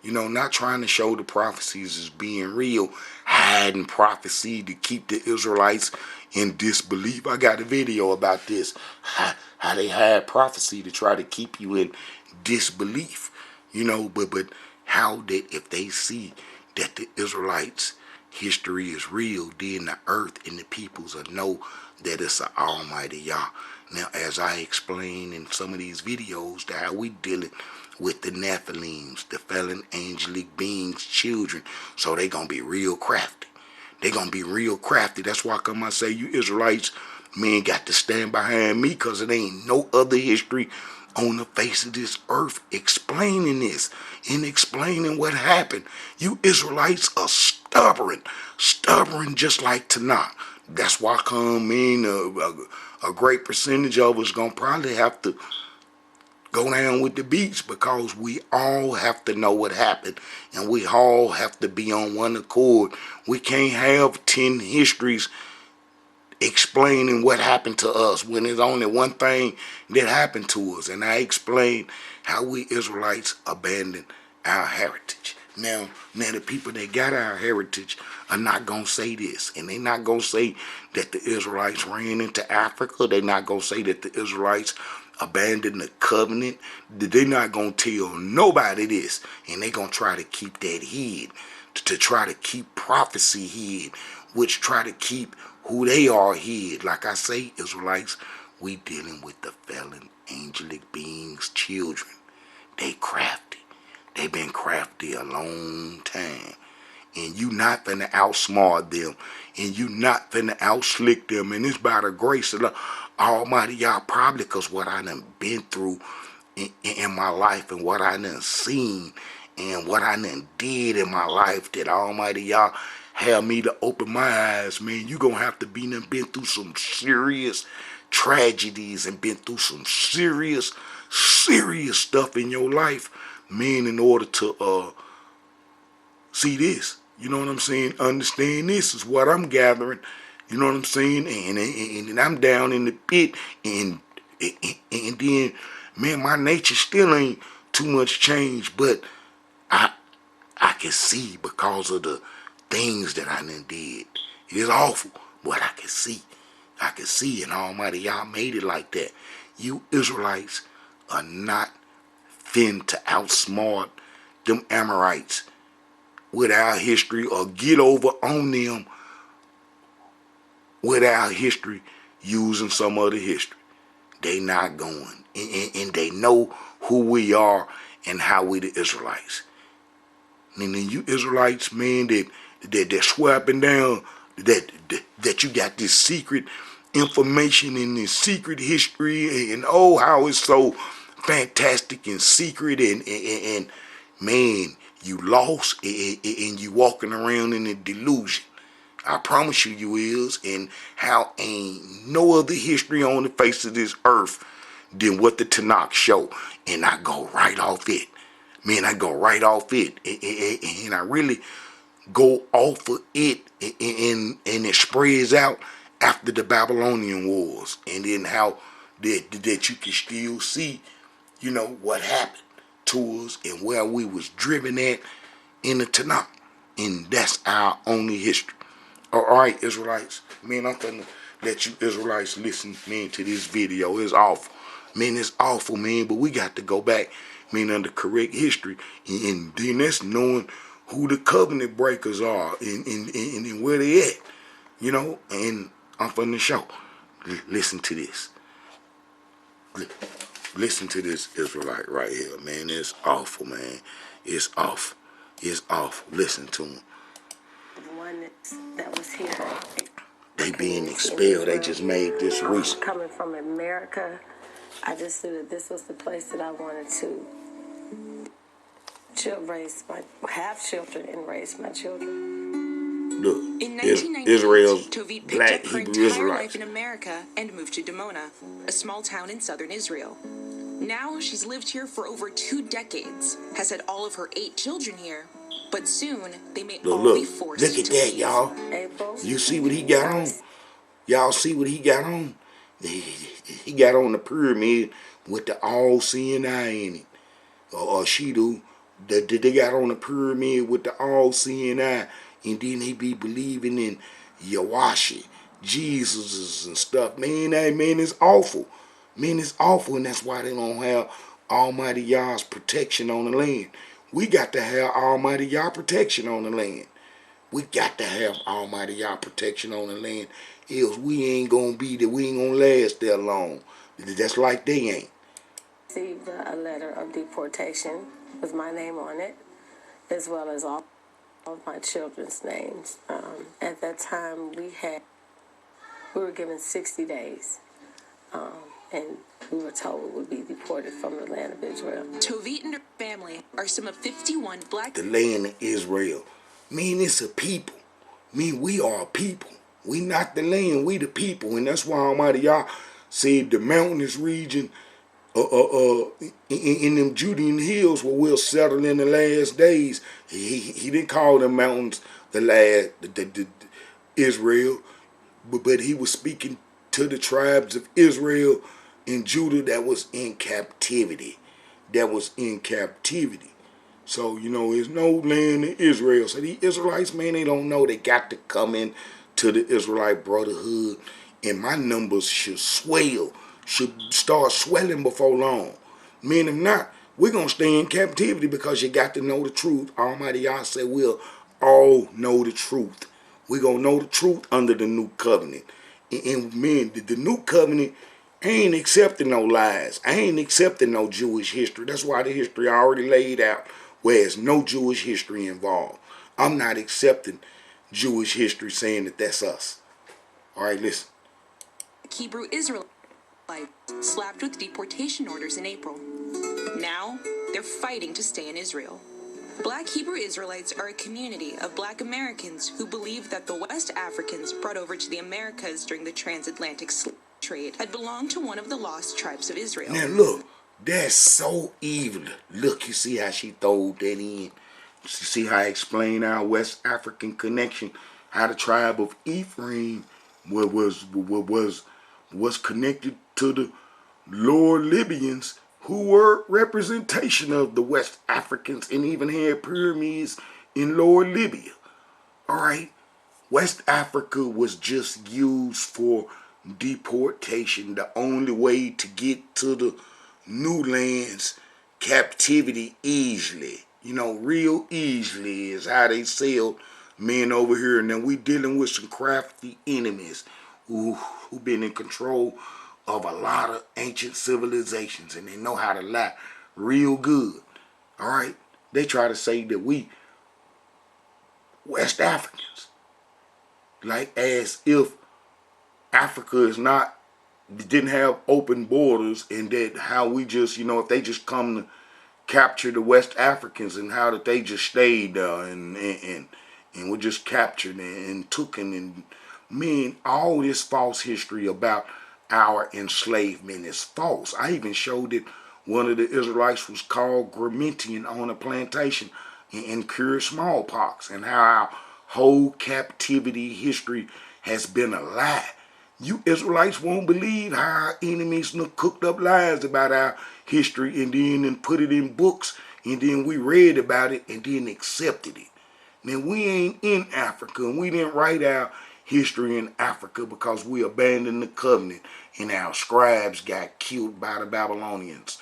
Not trying to show the prophecies as being real, hiding prophecy to keep the Israelites in disbelief. I got a video about this, how they hide prophecy to try to keep you in disbelief. But how that if they see that the Israelites history is real, then the earth and the peoples will know that it's an Almighty Yah. Now, as I explain in some of these videos, that how we dealing with the Nephilims, the fallen angelic beings, children, so they gonna be real crafty. They gonna be real crafty. That's why I say you Israelites, man, got to stand behind me, because it ain't no other history on the face of this earth explaining this and explaining what happened. You Israelites are stubborn just like Tanakh. That's why a great percentage of us gonna probably have to go down with the beach, because we all have to know what happened, and we all have to be on one accord. We can't have 10 histories explaining what happened to us when there's only one thing that happened to us. And I explained how we Israelites abandoned our heritage. Now the people that got our heritage are not going to say this. And they not going to say that the Israelites ran into Africa. They not going to say that the Israelites abandoned the covenant. They not going to tell nobody this. And they going to try to keep that hid. To try to keep prophecy hid. Which try to keep who they are hid. Like I say, Israelites, we dealing with the fallen angelic beings, children. They crafty. They been crafty a long time. And you not finna outsmart them. And you not finna outslick them. And it's by the grace of the Almighty y'all, probably because what I done been through in my life and what I done seen and what I done did in my life that Almighty y'all have me to open my eyes, man. You gonna have to been through some serious tragedies and been through some serious stuff in your life, man, in order to see this. You know what I'm saying? Understand this is what I'm gathering. You know what I'm saying? And I'm down in the pit, and then, man, my nature still ain't too much changed, but I can see because of the things that I done did. It is awful, but I can see. I can see, and Almighty, y'all made it like that. You Israelites are not fin to outsmart them Amorites with our history or get over on them with our history using some other history. They not going. And they know who we are and how we the Israelites. And then you Israelites, man, that swear up and down that you got this secret information and this secret history and oh how it's so fantastic and secret and man, you lost and you walking around in a delusion. I promise you is, and how ain't no other history on the face of this earth than what the Tanakh show. And I go right off it. Man, I go right off it. And I really go off of it and it spreads out after the Babylonian Wars. And then how that you can still see, you know, what happened to us and where we was driven at in the Tanakh. And that's our only history. All right, Israelites. Man, I'm gonna let you Israelites listen, man, to this video. It's awful. Man, it's awful, man, but we got to go back, man, under correct history. And then that's knowing who the covenant breakers are and where they at. You know, and I'm from the show. Listen to this. Listen to this Israelite right here, man. It's awful, man. It's awful. It's awful. Listen to him. One that was here. They being expelled. They just made this recent. Coming from America, I just knew that this was the place that I wanted to have children and raise my children. Look, in 1998, Israel's Tovit picked black up her Hebrew entire Israelites. life in America and moved to Dimona, a small town in southern Israel. Now she's lived here for over 2 decades, has had all of her 8 children here, but soon they may all be forced to leave. Look at that, y'all. April. You see what he got on? Y'all see what he got on? He got on the pyramid with the all-seeing eye in it. Or she do. They got on the pyramid with the all-seeing eye. And then he be believing in Yawashi, Jesus and stuff. Man, it's awful. Man, it's awful. And that's why they don't have Almighty Yah's protection on the land. We got to have Almighty Yah protection on the land. We got to have Almighty Yah protection on the land. Else we ain't gonna be there. We ain't gonna last there long. That's like they ain't. Received a letter of deportation with my name on it, as well as all of my children's names. At that time, we were given 60 days, and we were told we would be deported from the land of Israel. Tovit and her family are some of 51 black... The land of Israel. Man, it's a people. Man, we are a people. We not the land, we the people. And that's why Almighty Yah said the mountainous region in them Judean hills where we'll settle in the last days. He didn't call them mountains the Israel, but he was speaking to the tribes of Israel and Judah that was in captivity. That was in captivity. So, there's no land in Israel. So these Israelites, man, they don't know they got to come in to the Israelite brotherhood. And my numbers should swell, should start swelling before long. Man, if not, we're going to stay in captivity because you got to know the truth. Almighty Yah said we'll all know the truth. We're going to know the truth under the new covenant. And man, the new covenant, I ain't accepting no lies. I ain't accepting no Jewish history. That's why the history I already laid out, where there's no Jewish history involved. I'm not accepting Jewish history saying that that's us. All right, listen. Hebrew Israelites slapped with deportation orders in April. Now, they're fighting to stay in Israel. Black Hebrew Israelites are a community of Black Americans who believe that the West Africans brought over to the Americas during the Transatlantic slave trade had belonged to one of the lost tribes of Israel. Now look, that's so evil. Look, you see how she throwed that in. You see how I explain our West African connection, how the tribe of Ephraim was connected to the Lower Libyans, who were representation of the West Africans and even had pyramids in Lower Libya. All right, West Africa was just used for deportation. The only way to get to the new lands, captivity easily, real easily, is how they sailed men over here. And then we dealing with some crafty enemies who been in control of a lot of ancient civilizations, and they know how to lie real good. All right, they try to say that we West Africans, like as if Africa didn't have open borders, and that how we just, if they just come to capture the West Africans, and how that they just stayed there and were just captured and taken, and all this false history about our enslavement is false. I even showed that one of the Israelites was called Gramentian on a plantation and cured smallpox, and how our whole captivity history has been a lie. You Israelites won't believe how our enemies cooked up lies about our history and then put it in books, and then we read about it and then accepted it. Now, we ain't in Africa, and we didn't write our history in Africa because we abandoned the covenant and our scribes got killed by the Babylonians.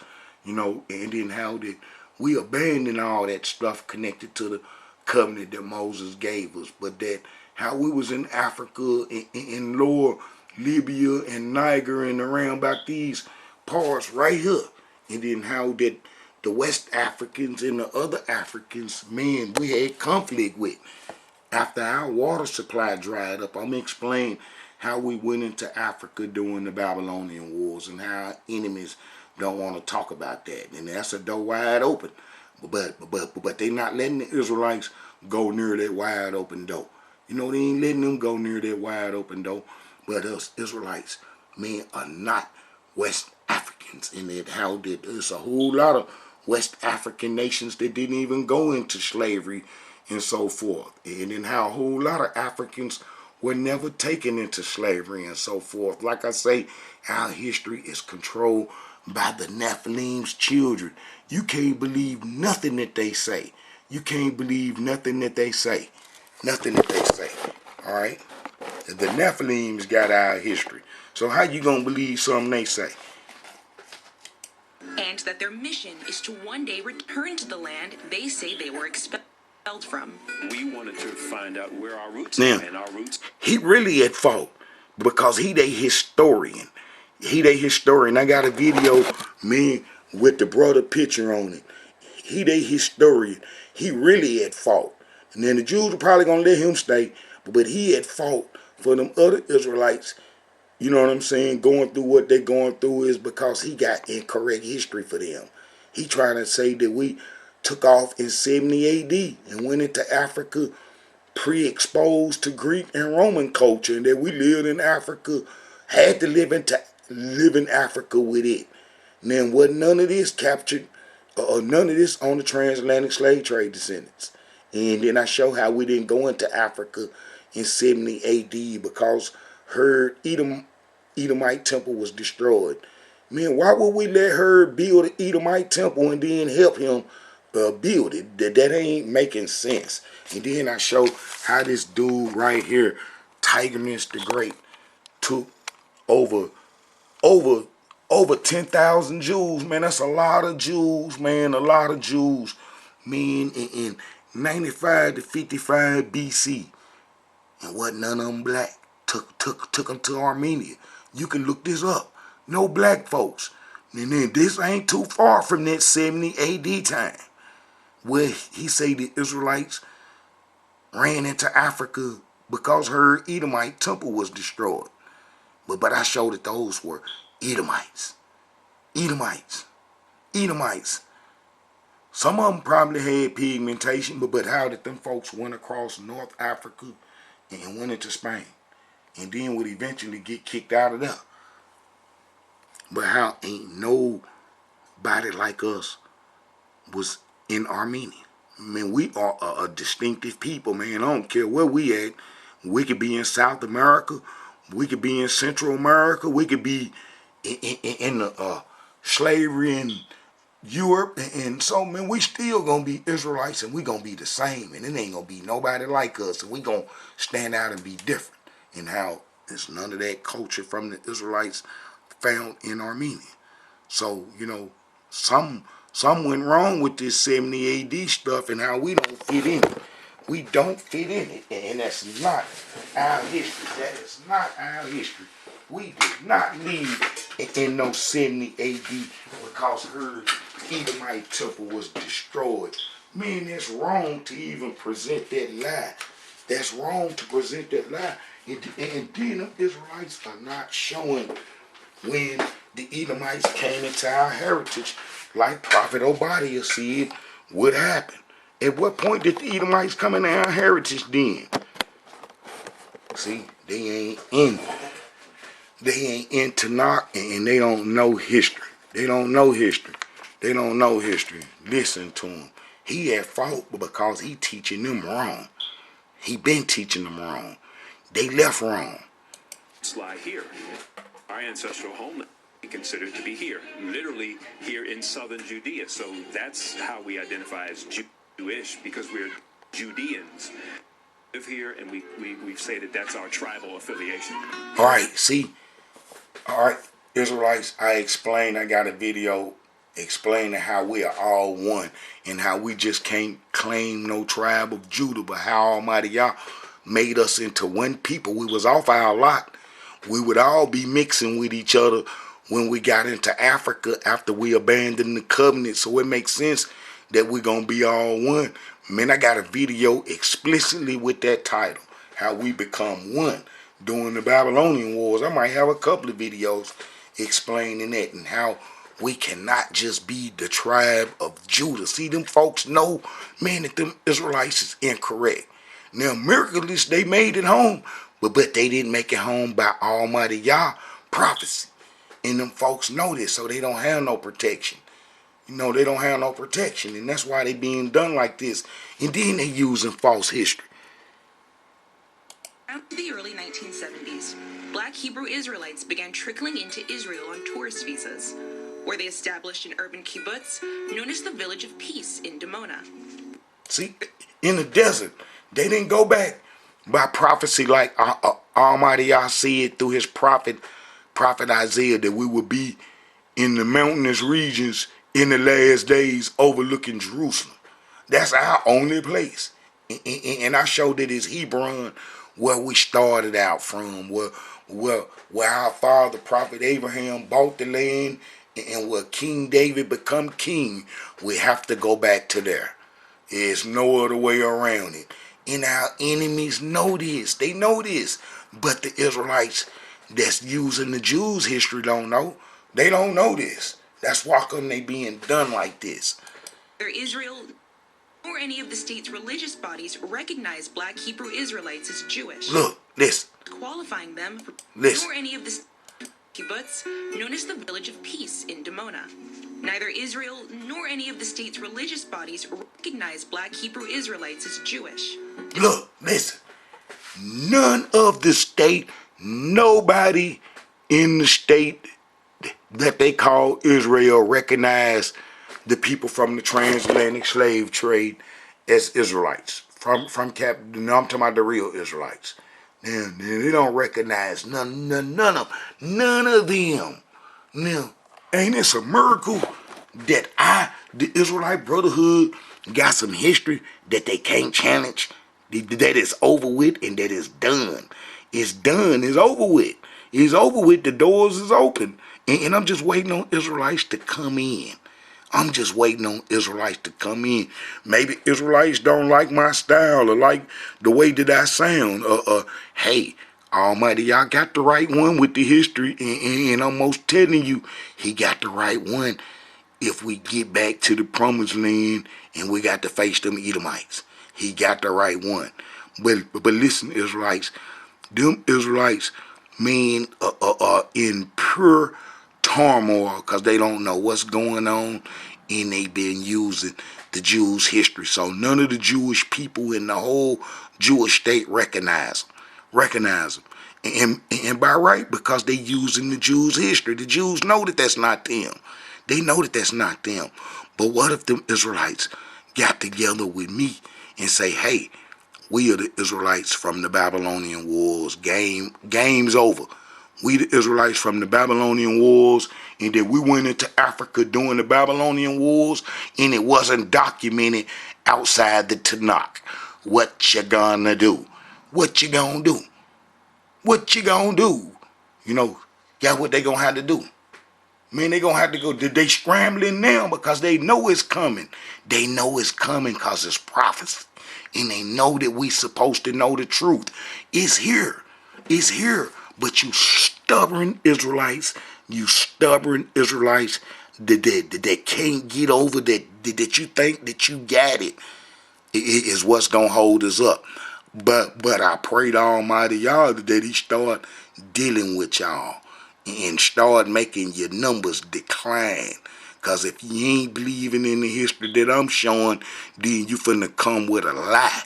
And then how did we abandon all that stuff connected to the covenant that Moses gave us, but that how we was in Africa, in Lower Libya and Niger and around about these parts right here, and then how that the West Africans and the other Africans, man, we had conflict with. After our water supply dried up, I'm going to explain how we went into Africa during the Babylonian Wars and how our enemies don't want to talk about that. And that's a door wide open. But they not letting the Israelites go near that wide open door. They ain't letting them go near that wide open door. But us Israelites, man, are not West Africans. And how did there's a whole lot of West African nations that didn't even go into slavery and so forth. And then how a whole lot of Africans were never taken into slavery and so forth. Like I say, our history is controlled by the Nephilim's children. You can't believe nothing that they say. You can't believe nothing that they say. Nothing that they say. All right? The Nephilims got our history. So how you gonna believe something they say? And that their mission is to one day return to the land they say they were expelled from. We wanted to find out where our roots Now, are, and our roots. He really at fault because he the historian. He the historian. I got a video, man, with the brother picture on it. He the historian. He really at fault. And then the Jews are probably gonna let him stay, but he at fault for them other Israelites. You know what I'm saying? Going through what they're going through is because he got incorrect history for them. He trying to say that we took off in 70 AD and went into Africa pre-exposed to Greek and Roman culture, and that we lived in Africa, had to live in Africa with it. And then wasn't none of this captured, or none of this on the transatlantic slave trade descendants. And then I show how we didn't go into Africa in 70 AD because her Edomite temple was destroyed. Man, why would we let her build an Edomite temple and then help him build it. That ain't making sense. And then I show how this dude right here, Tigermus the Great, took over over over 10,000 Jews, man. That's a lot of Jews, man. A lot of Jews, man. In 95 to 55 BC, and wasn't none of them black. Took them to Armenia. You can look this up. No black folks. And then this ain't too far from that 70 AD time, where he say the Israelites ran into Africa because her Edomite temple was destroyed. But I showed that those were Edomites. Edomites. Edomites. Some of them probably had pigmentation, but how did them folks went across North Africa and went into Spain? And then would eventually get kicked out of there. But how ain't nobody like us was in Armenia? Man, we are a distinctive people, man. I don't care where we at. We could be in South America. We could be in Central America. We could be in the slavery in Europe. And so, man, we still going to be Israelites, and we going to be the same. And it ain't going to be nobody like us. And we going to stand out and be different. And how there's none of that culture from the Israelites found in Armenia. So, you know, some went wrong with this 70 AD stuff and how we don't fit in it. We don't fit in it, and that's not our history. That is not our history. We did not leave in no 70 AD because her Edomite temple was destroyed. Man, that's wrong to even present that lie. That's wrong to present that lie. And then the Israelites are not showing when the Edomites came into our heritage, like Prophet Obadiah said would happen. At what point did the Edomites come into our heritage then? See, they ain't in Tanakh, and they don't know history. They don't know history. They don't know history. Listen to him. He at fault because he teaching them wrong. He been teaching them wrong. They left wrong. Lie here. Our ancestral homeland is considered to be here, literally here in southern Judea. So that's how we identify as Jewish, because we're Judeans. Live here, and we say that that's our tribal affiliation. All right, see? All right, Israelites, I explained. I got a video explaining how we are all one and how we just can't claim no tribe of Judah, but how Almighty Yah made us into one people. We was off our lot. We would all be mixing with each other when we got into Africa after we abandoned the covenant. So it makes sense that we're going to be all one. Man, I got a video explicitly with that title, how we become one during the Babylonian Wars. I might have a couple of videos explaining that and how we cannot just be the tribe of Judah. See, them folks know, man, that them Israelites is incorrect. Now, miraculously, they made it home, but they didn't make it home by Almighty Yah prophecy. And them folks know this, so they don't have no protection. You know, they don't have no protection, and that's why they being done like this. And then they using false history. After the early 1970s, Black Hebrew Israelites began trickling into Israel on tourist visas, where they established an urban kibbutz known as the Village of Peace in Dimona. See, in the desert, they didn't go back by prophecy like Almighty Yah said through his prophet Isaiah that we would be in the mountainous regions in the last days overlooking Jerusalem. That's our only place. And I showed that it's Hebron, where we started out from, where our father, Prophet Abraham, bought the land, and where King David become king. We have to go back to there. There's no other way around it. And our enemies know this. They know this. But the Israelites that's using the Jews' history don't know. They don't know this. That's why come they being done like this. Neither Israel nor any of the state's religious bodies recognize Black Hebrew Israelites as Jewish. Look, listen. Qualifying them for Listen. nor any of the kibbutz known as the Village of Peace in Dimona. Neither Israel nor any of the state's religious bodies recognize Black Hebrew Israelites as Jewish. Look, listen. None of the state, nobody in the state that they call Israel recognize the people from the transatlantic slave trade as Israelites. I'm talking about the real Israelites. Now, they don't recognize none of them. Now, ain't this a miracle that the Israelite Brotherhood, got some history that they can't challenge? That is over with and that is done. It's done. It's over with. It's over with. The doors is open. And I'm just waiting on Israelites to come in. I'm just waiting on Israelites to come in. Maybe Israelites don't like my style or like the way that I sound. Hey, Almighty, y'all got the right one with the history. And I'm most telling you, he got the right one if we get back to the promised land and we got to face them Edomites. He got the right one. But listen, Israelites, them Israelites, man, are in pure turmoil because they don't know what's going on, and they've been using the Jews' history. So none of the Jewish people in the whole Jewish state recognize them. And by right, because they using the Jews' history. The Jews know that that's not them. They know that that's not them. But what if them Israelites got together with me and say, hey, we are the Israelites from the Babylonian Wars. Game's over. We the Israelites from the Babylonian Wars, and that we went into Africa during the Babylonian Wars, and it wasn't documented outside the Tanakh. What you gonna do? What you gonna do? What you gonna do? You know, got what they gonna have to do. Man, they gonna have to go. They scrambling now because they know it's coming. They know it's coming because it's prophecy. And they know that we supposed to know the truth. It's here. It's here. But you stubborn Israelites that can't get over that you think that you got it is what's gonna hold us up. But I pray to Almighty y'all that he start dealing with y'all and start making your numbers decline. Because if you ain't believing in the history that I'm showing, then you finna come with a lie.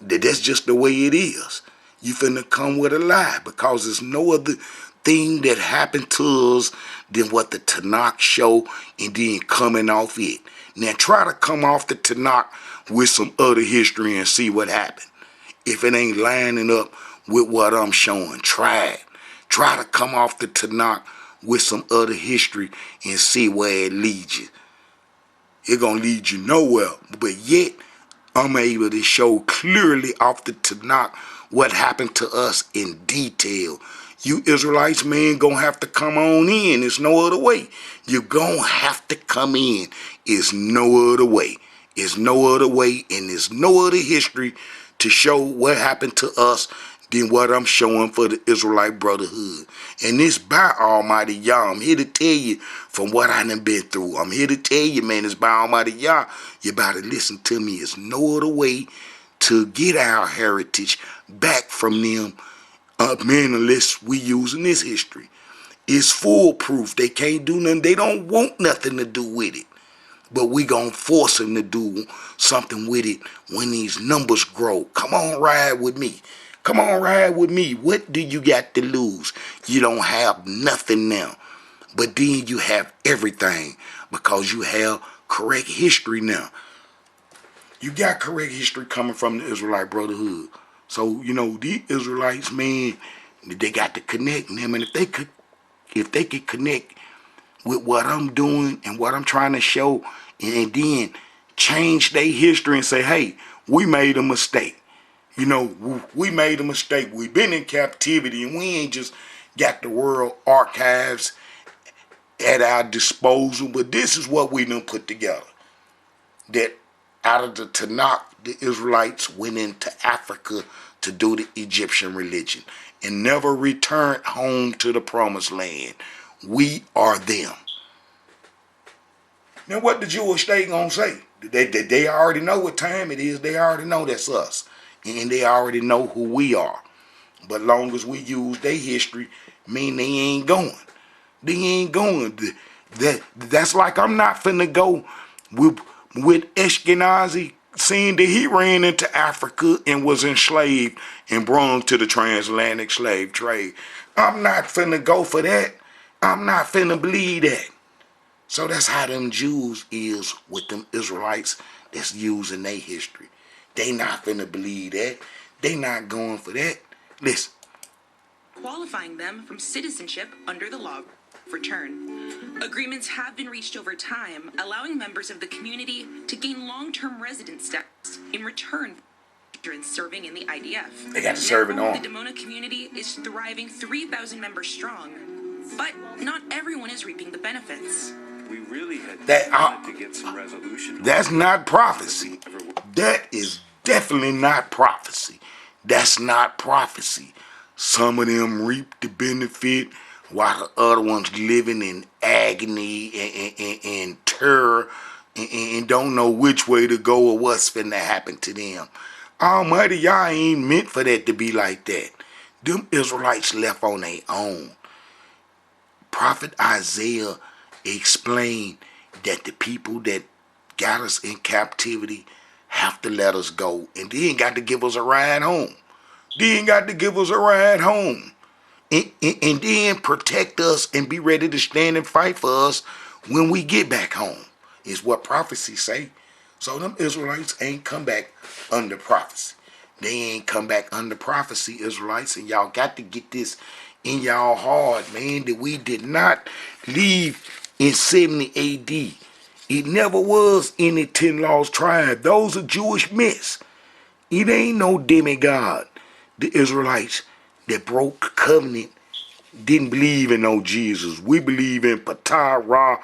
That's just the way it is. You finna come with a lie because there's no other thing that happened to us than what the Tanakh show and then coming off it. Now try to come off the Tanakh with some other history and see what happened. If it ain't lining up with what I'm showing, try it. Try to come off the Tanakh with some other history and see where it leads you. It's gonna lead you nowhere. But yet, I'm able to show clearly off the Tanakh what happened to us in detail. You Israelites, man, gonna have to come on in. There's no other way. You're gonna have to come in. It's no other way. It's no other way, and there's no other history to show what happened to us than what I'm showing for the Israelite Brotherhood. And this by Almighty Yah. I'm here to tell you from what I done been through. I'm here to tell you, man, it's by Almighty Yah. You better listen to me. It's no other way to get our heritage back from them, man, unless we using this history. It's foolproof. They can't do nothing. They don't want nothing to do with it. But we gonna force them to do something with it when these numbers grow. Come on, ride with me. Come on, ride with me. What do you got to lose? You don't have nothing now. But then you have everything because you have correct history now. You got correct history coming from the Israelite Brotherhood. So, you know, the Israelites, man, they got to connect them. And if they could connect with what I'm doing and what I'm trying to show, and then change their history and say, hey, we made a mistake. You know, we made a mistake. We've been in captivity and we ain't just got the world archives at our disposal, but this is what we done put together. That out of the Tanakh, the Israelites went into Africa to do the Egyptian religion and never returned home to the promised land. We are them. Now what the Jewish state gonna say? They already know what time it is. They already know that's us. And they already know who we are. But long as we use their history, mean they ain't going. They ain't going. That's like I'm not finna go with Ashkenazi, seeing that he ran into Africa and was enslaved and brought to the Transatlantic slave trade. I'm not finna go for that. I'm not finna believe that. So that's how them Jews is with them Israelites that's using their history. They not finna believe that. They not going for that. Listen. Qualifying them from citizenship under the law of return. Agreements have been reached over time, allowing members of the community to gain long-term residence status in return for serving in the IDF. They got to serve it on. The Dimona community is thriving 3,000 members strong, but not everyone is reaping the benefits. We really had wanted to get some resolution. That's not prophecy. That is definitely not prophecy. That's not prophecy. Some of them reap the benefit while the other ones living in agony and terror and don't know which way to go or what's finna happen to them. Almighty, y'all ain't meant for that to be like that. Them Israelites left on their own. Prophet Isaiah explained that the people that got us in captivity have to let us go. And they ain't got to give us a ride home. They ain't got to give us a ride home. And then protect us and be ready to stand and fight for us when we get back home, is what prophecy say. So them Israelites ain't come back under prophecy. They ain't come back under prophecy, Israelites, and y'all got to get this in y'all heart, man, that we did not leave in 70 AD. It never was any 10 lost tribe. Those are Jewish myths. It ain't no demigod. The Israelites that broke the covenant didn't believe in no Jesus. We believe in Ptah, Ra,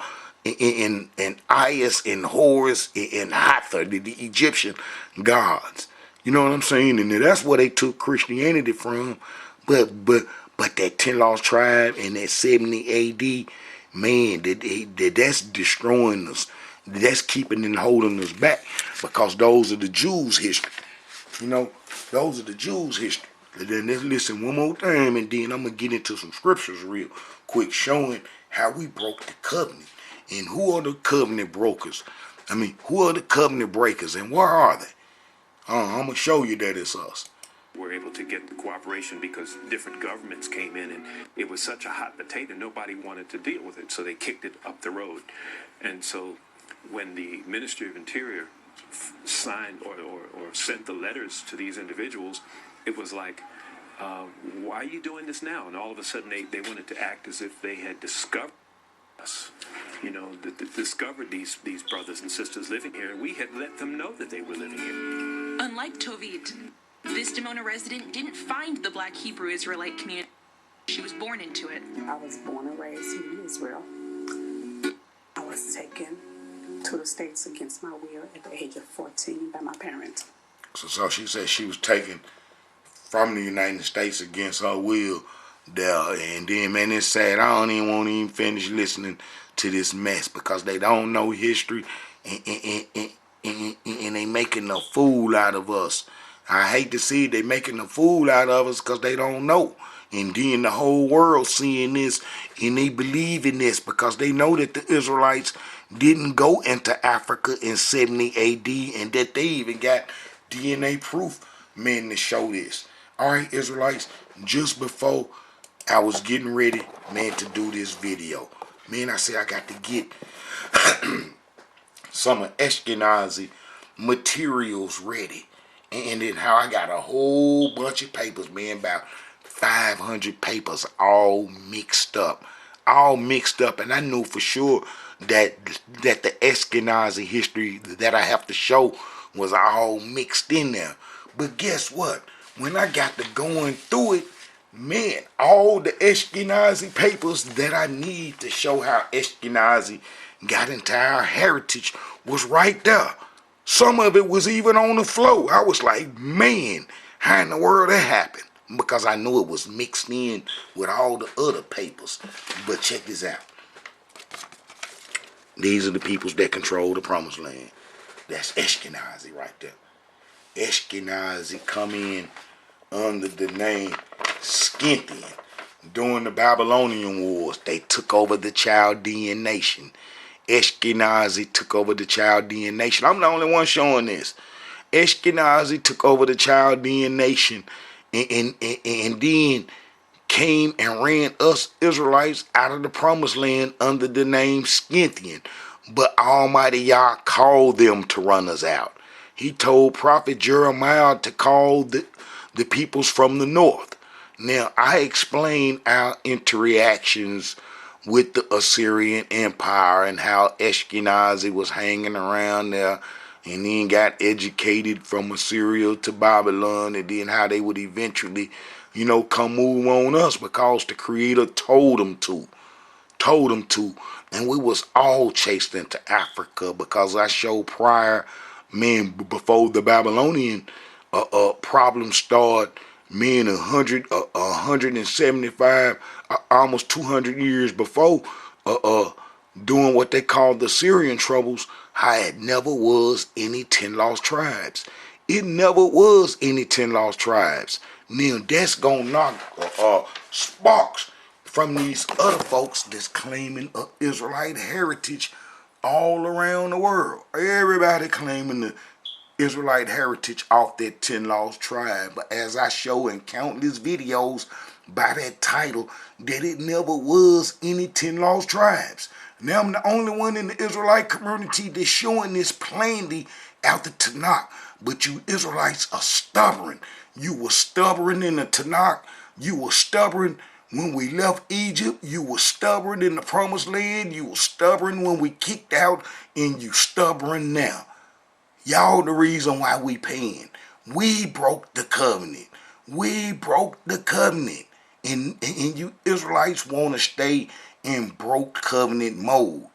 and Isis, and Horus, and Hathor, the Egyptian gods. You know what I'm saying? And that's where they took Christianity from. But that 10 lost tribe and that 70 AD, man, that's destroying us. That's keeping and holding us back, because those are the Jews' history. You know, those are the Jews' history. And then let's listen one more time, and then I'm going to get into some scriptures real quick showing how we broke the covenant. And who are the covenant brokers? I mean, who are the covenant breakers, and where are they? I'm going to show you that it's us. Were able to get the cooperation because different governments came in, and it was such a hot potato, nobody wanted to deal with it, so they kicked it up the road. And so when the Ministry of Interior signed or sent the letters to these individuals, it was like, why are you doing this now? And all of a sudden they wanted to act as if they had discovered us, you know, discovered these brothers and sisters living here, and we had let them know that they were living here. Unlike Tovit, this Dimona resident didn't find the Black Hebrew Israelite community. She was born into it. I was born and raised in Israel. I was taken to the States against my will at the age of 14 by my parents. So she said she was taken from the United States against her will there. And then, man, it's sad. I don't even want to even finish listening to this mess because they don't know history and they making a fool out of us. I hate to see it. They making a fool out of us because they don't know. And then the whole world seeing this and they believe in this because they know that the Israelites didn't go into Africa in 70 AD and that they even got DNA proof, man, to show this. All right, Israelites, just before I was getting ready, man, to do this video, man, I said I got to get some Ashkenazi materials ready. And then how I got a whole bunch of papers, man, about 500 papers all mixed up. And I knew for sure that the Ashkenazi history that I have to show was all mixed in there. But guess what? When I got to going through it, man, all the Ashkenazi papers that I need to show how Ashkenazi got into our heritage was right there. Some of it was even on the floor. I was like, man, how in the world that happened? Because I knew it was mixed in with all the other papers. But check this out. These are the peoples that control the promised land. That's Ashkenazi right there. Ashkenazi come in under the name Scythian. During the Babylonian Wars, they took over the Chaldean nation. Ashkenazi took over the Chaldean nation. I'm the only one showing this. Ashkenazi took over the Chaldean nation and then came and ran us Israelites out of the promised land under the name Scythian. But Almighty Yah called them to run us out. He told Prophet Jeremiah to call the peoples from the north. Now, I explained our interactions with the Assyrian Empire and how Ashkenazi was hanging around there and then got educated from Assyria to Babylon, and then how they would eventually, come move on us because the Creator told them to. And we was all chased into Africa because I showed prior, man, before the Babylonian problem started, man, 175, almost 200 years before, doing what they called the Syrian troubles, how it never was any 10 lost tribes. It never was any 10 lost tribes. Now that's gonna knock sparks from these other folks that's claiming Israelite heritage all around the world. Everybody claiming the Israelite heritage off that 10 lost tribe. But as I show in countless videos by that title, that it never was any 10 lost tribes. Now I'm the only one in the Israelite community that's showing this plainly out the Tanakh. But you Israelites are stubborn. You were stubborn in the Tanakh. You were stubborn when we left Egypt. You were stubborn in the promised land. You were stubborn when we kicked out, and you stubborn now. Y'all the reason why we paying. We broke the covenant. We broke the covenant. And you Israelites want to stay in broke covenant mode.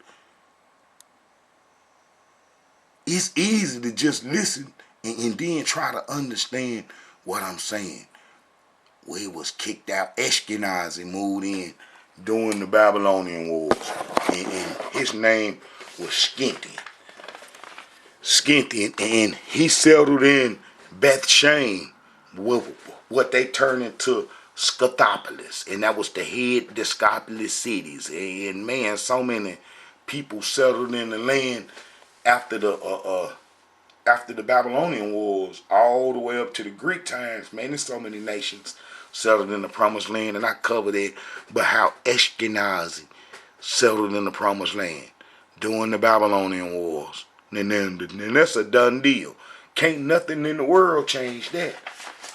It's easy to just listen and then try to understand what I'm saying. We was kicked out. Ashkenazi moved in during the Babylonian Wars. And his name was Scythian, and he settled in Beth Shean, with what they turned into Scythopolis, and that was the head Discopolis cities. And man, so many people settled in the land after the Babylonian Wars, all the way up to the Greek times. Man, there's so many nations settled in the Promised Land, and I covered it. But how Ashkenazi settled in the Promised Land during the Babylonian Wars. And that's a done deal. Can't nothing in the world change that.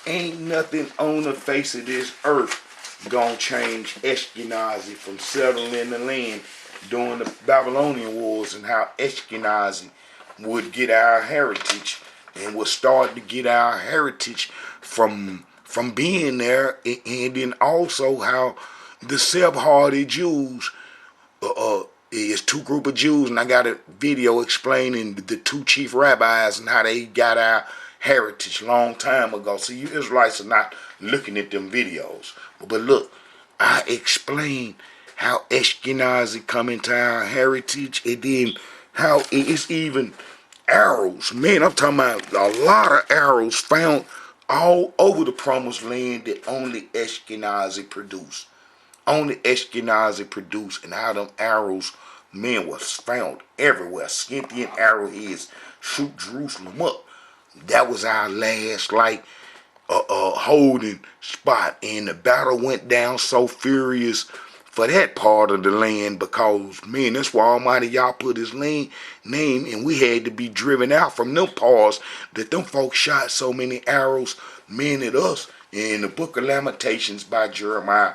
Ain't nothing on the face of this earth gonna change Ashkenazi from settling in the land during the Babylonian Wars, and how Ashkenazi would get our heritage and would start to get our heritage from being there, and then also how the Sephardi Jews is two group of Jews, and I got a video explaining the two chief rabbis and how they got our heritage long time ago. So you Israelites are not looking at them videos. But look, I explained how Ashkenazi come into our heritage, and then how it's even arrows. Man, I'm talking about a lot of arrows found all over the Promised Land that only Ashkenazi produce. Only Ashkenazi produce, and how them arrows, man, was found everywhere. Scythian arrowheads shoot Jerusalem up. That was our last holding spot, and the battle went down so furious for that part of the land, because man, that's why Almighty Yah put his name, and we had to be driven out from them parts, that them folks shot so many arrows, man, at us. In the book of Lamentations by Jeremiah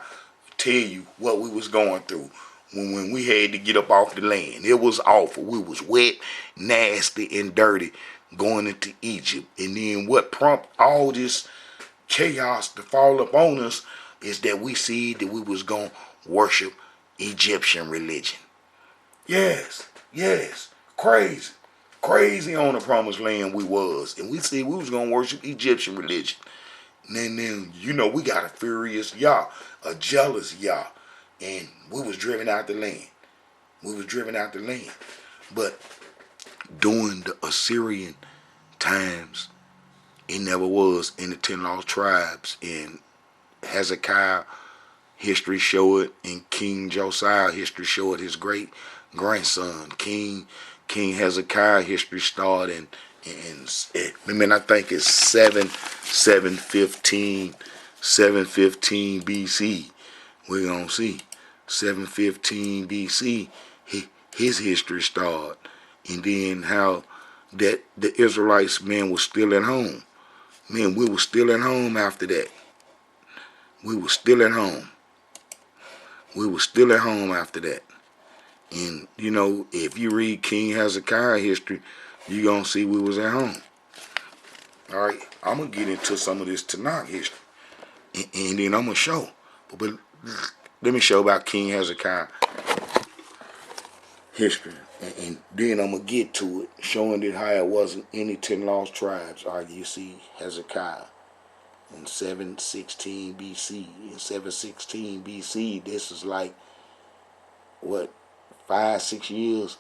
tell you what we was going through when we had to get up off the land. It was awful. We was wet, nasty, and dirty going into Egypt. And then what prompted all this chaos to fall upon us is that we see that we was going to worship Egyptian religion. Yes, crazy on the Promised Land we was. And we said we was going to worship Egyptian religion. And then, we got a furious Yah, a jealous Yah, and we was driven out the land. But during the Assyrian times, it never was in the 10 lost tribes. And Hezekiah history show it, and King Josiah history show it, his great grandson, King Hezekiah history started and I think it's 715 BC. we're going to see 715 BC, his history started. And then how that the Israelites, man, was still at home. Man, we were still at home after that. We were still at home. We were still at home after that. And, you know, if you read King Hezekiah history, you're going to see we was at home. All right, I'm going to get into some of this Tanakh history. And then I'm going to show. But let me show about King Hezekiah history. And then I'm going to get to it, showing that how it wasn't any 10 lost tribes. All right, you see Hezekiah in 716 BC. In 716 BC, this is like, what, 5-6 years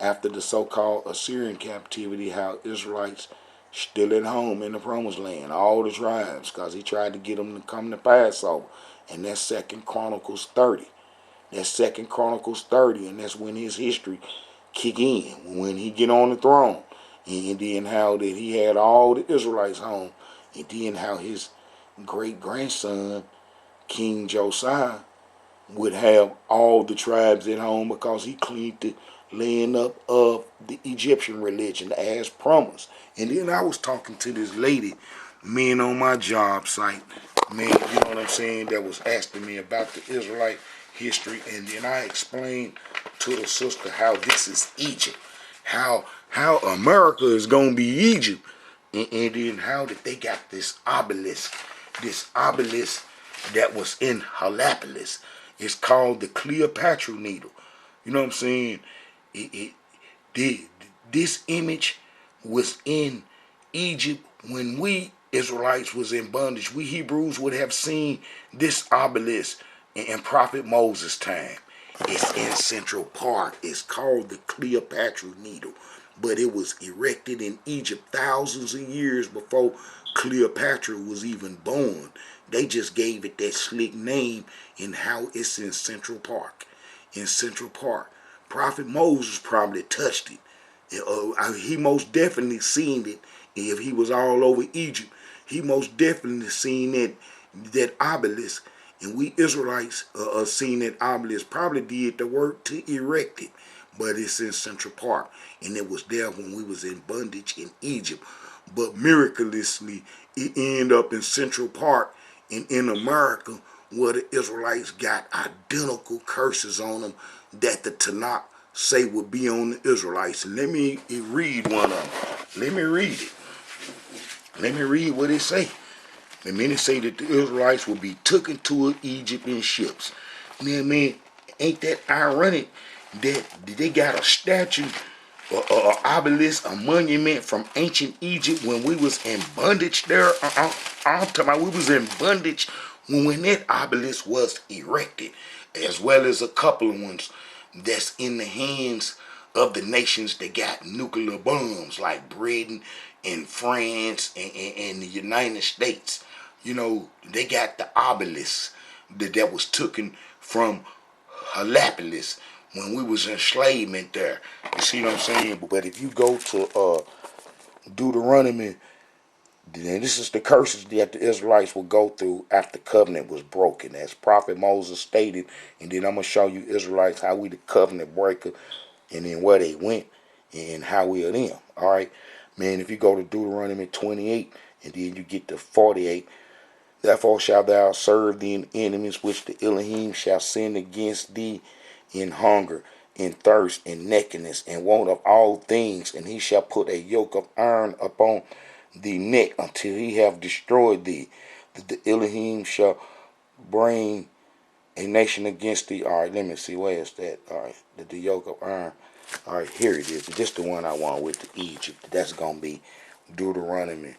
after the so-called Assyrian captivity, how Israelites still at home in the promised land, all the tribes, because he tried to get them to come to Passover. And that's 2 Chronicles 30. That's 2 Chronicles 30, and that's when his history kick in, when he get on the throne. And then how that he had all the Israelites home. And then how his great-grandson, King Josiah, would have all the tribes at home because he cleaned the land up of the Egyptian religion as promised. And then I was talking to this lady, man, on my job site, man, you know what I'm saying, that was asking me about the Israelite history. And then I explained to the sister how this is Egypt, how America is going to be Egypt. And then how that they got this obelisk that was in Heliopolis. It's called the Cleopatra needle. You know what I'm saying? This image was in Egypt when we Israelites was in bondage. We Hebrews would have seen this obelisk in Prophet Moses' time. It's in Central Park. It's called the Cleopatra needle. But it was erected in Egypt thousands of years before Cleopatra was even born. They just gave it that slick name in how it's in Central Park. In Central Park. Prophet Moses probably touched it. He most definitely seen it. If he was all over Egypt, he most definitely seen that obelisk. And we Israelites seen that obelisk, probably did the work to erect it. But it's in Central Park. And it was there when we was in bondage in Egypt. But miraculously, it ended up in Central Park and in America, where the Israelites got identical curses on them that the Tanakh say would be on the Israelites. And let me read one of them. Let me read it. Let me read what it say. And then it say that the Israelites will be taken to Egypt in ships. Now, man, ain't that ironic that they got a statue, or obelisk, a monument from ancient Egypt when we was in bondage there? I'm talking about we was in bondage when that obelisk was erected, as well as a couple of ones that's in the hands of the nations that got nuclear bombs, like Britain and France and the United States. You know, they got the obelisk that was taken from Heliopolis when we was enslavement there. You see what I'm saying? But if you go to Deuteronomy, then this is the curses that the Israelites will go through after the covenant was broken, as Prophet Moses stated. And then I'm going to show you Israelites how we the covenant breaker, and then where they went, and how we are them. All right, man, if you go to Deuteronomy 28, and then you get to 48, therefore shalt thou serve thine enemies, which the Elohim shall send against thee in hunger, in thirst, in nakedness, and want of all things. And he shall put a yoke of iron upon thee neck until he have destroyed thee. That the Elohim shall bring a nation against thee. All right, let me see. Where is that? All right, the yoke of iron. All right, here it is. Just the one I want with the Egypt. That's going to be Deuteronomy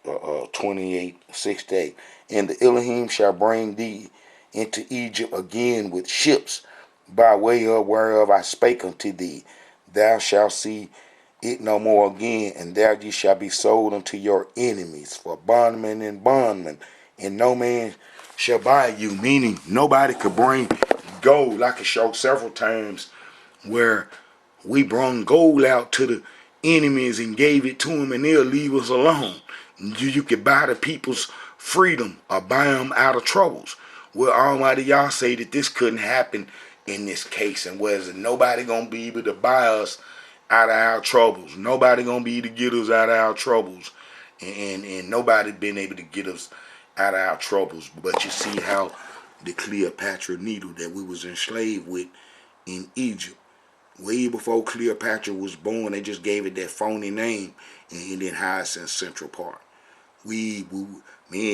28:6-8. And the Elohim shall bring thee into Egypt again with ships, by way of whereof I spake unto thee. Thou shalt see it no more again, and there ye shall be sold unto your enemies for bondmen and bondmen, and no man shall buy you. Meaning nobody could bring gold. Like I showed several times where we brung gold out to the enemies and gave it to them, and they'll leave us alone. You could buy the people's freedom or buy them out of troubles. Well, Almighty Yah say that this couldn't happen in this case, and whereas nobody gonna be able to buy us out of our troubles. Nobody gonna be able to get us out of our troubles, and nobody been able to get us out of our troubles. But you see how the Cleopatra needle that we was enslaved with in Egypt, way before Cleopatra was born, they just gave it that phony name and then hired us in Central Park. Man,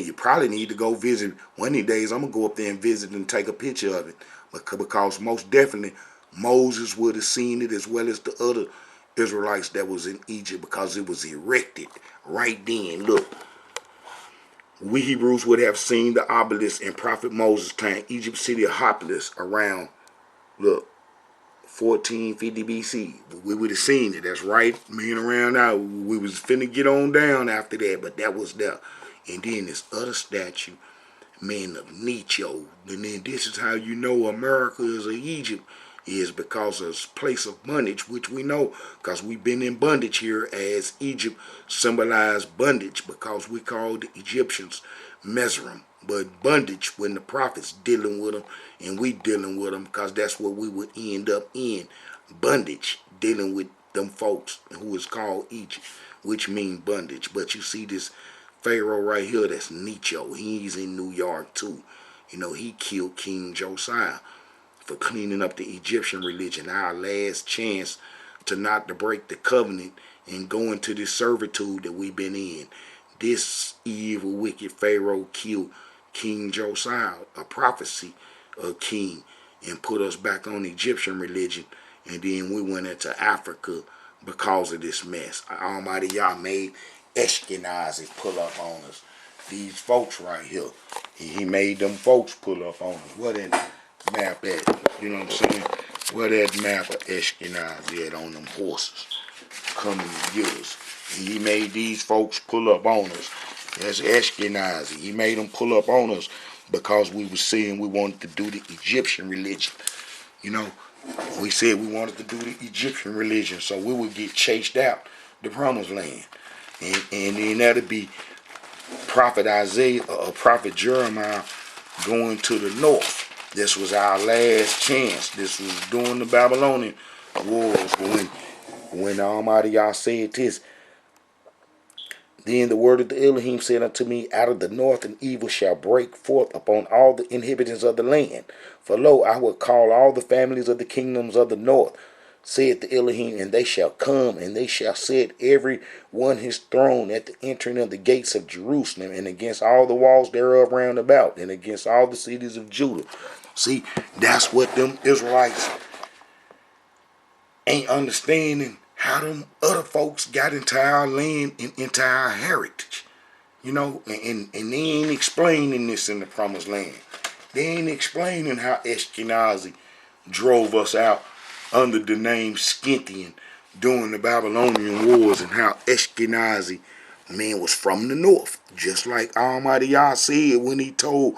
you probably need to go visit one of these days. I'm gonna go up there and visit and take a picture of it, because most definitely Moses would have seen it, as well as the other Israelites that was in Egypt, because it was erected right then. Look, we Hebrews would have seen the obelisk in Prophet Moses' time, Egypt city of Hopeless, around, look, 1450 BC. We would have seen it. That's right. Me and around now, we was finna get on down after that, but that was there. And then this other statue, man, of Necho. And then this is how you know America is a Egypt, is because of a place of bondage, which we know because we've been in bondage here, as Egypt symbolized bondage, because we called the Egyptians Mesrim. But bondage when the prophets dealing with them and we dealing with them, because that's what we would end up in, bondage, dealing with them folks who is called Egypt, which mean bondage. But you see this Pharaoh right here, that's Necho. He's in New York too. You know, he killed King Josiah for cleaning up the Egyptian religion, our last chance to not to break the covenant and go into this servitude that we've been in. This evil, wicked Pharaoh killed King Josiah, a prophecy of king, and put us back on Egyptian religion, and then we went into Africa because of this mess. Almighty Yah made Ashkenazi pull up on us. These folks right here, he made them folks pull up on us. What that map at? You know what I'm saying? Where that map of Ashkenazi at on them horses coming to get us? He made these folks pull up on us. That's Ashkenazi. He made them pull up on us because we were saying we wanted to do the Egyptian religion. You know, we said we wanted to do the Egyptian religion, so we would get chased out the promised land. And then that'd be Prophet Isaiah or Prophet Jeremiah going to the north. This was our last chance. This was during the Babylonian Wars, when Almighty Yah said this. Then the word of the Elohim said unto me, out of the north an evil shall break forth upon all the inhabitants of the land. For lo, I will call all the families of the kingdoms of the north, saith the Elohim, and they shall come, and they shall set every one his throne at the entering of the gates of Jerusalem, and against all the walls thereof round about, and against all the cities of Judah. See, that's what them Israelites ain't understanding, how them other folks got into our land and into our heritage. You know, and they ain't explaining this in the promised land. They ain't explaining how Ashkenazi drove us out under the name Scythian during the Babylonian Wars, and how Ashkenazi, man, was from the north. Just like Almighty Yah said when he told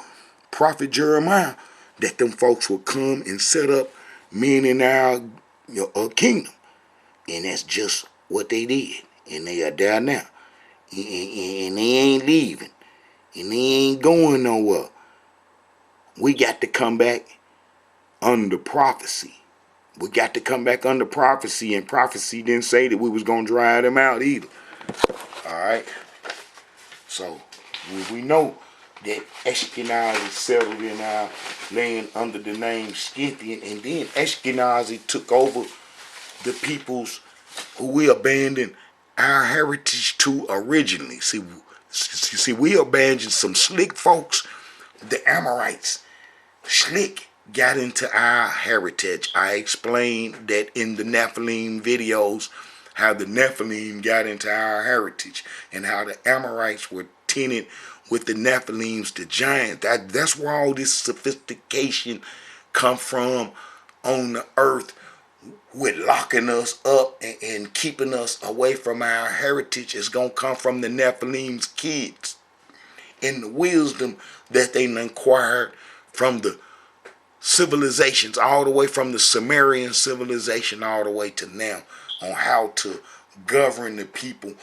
Prophet Jeremiah that them folks would come and set up men in our kingdom. And that's just what they did. And they are there now. And they ain't leaving. And they ain't going nowhere. We got to come back under prophecy. We got to come back under prophecy. And prophecy didn't say that we was going to drive them out either. Alright? So, we know that Ashkenazi settled in our land under the name Scythian. And then Ashkenazi took over the peoples who we abandoned our heritage to originally. See, we abandoned some slick folks, the Amorites. Slick got into our heritage. I explained that in the Nephilim videos, how the Nephilim got into our heritage, and how the Amorites were tinted with the Nephilims, the giants. That's where all this sophistication come from on the earth, with locking us up and keeping us away from our heritage, is going to come from the Nephilim's kids, and the wisdom that they acquired from the civilizations, all the way from the Sumerian civilization all the way to now, on how to govern the people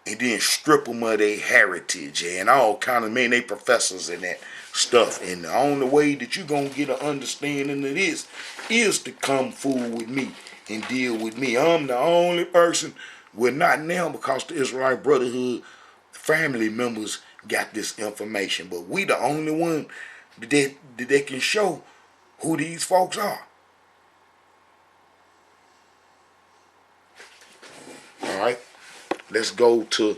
and then strip them of their heritage and all kind of, man, they professors and that stuff. And the only way that you're going to get an understanding of this is to come fool with me and deal with me. I'm the only person, well, not now, because the Israelite Brotherhood family members got this information, but we the only one that they can show who these folks are. All right, let's go to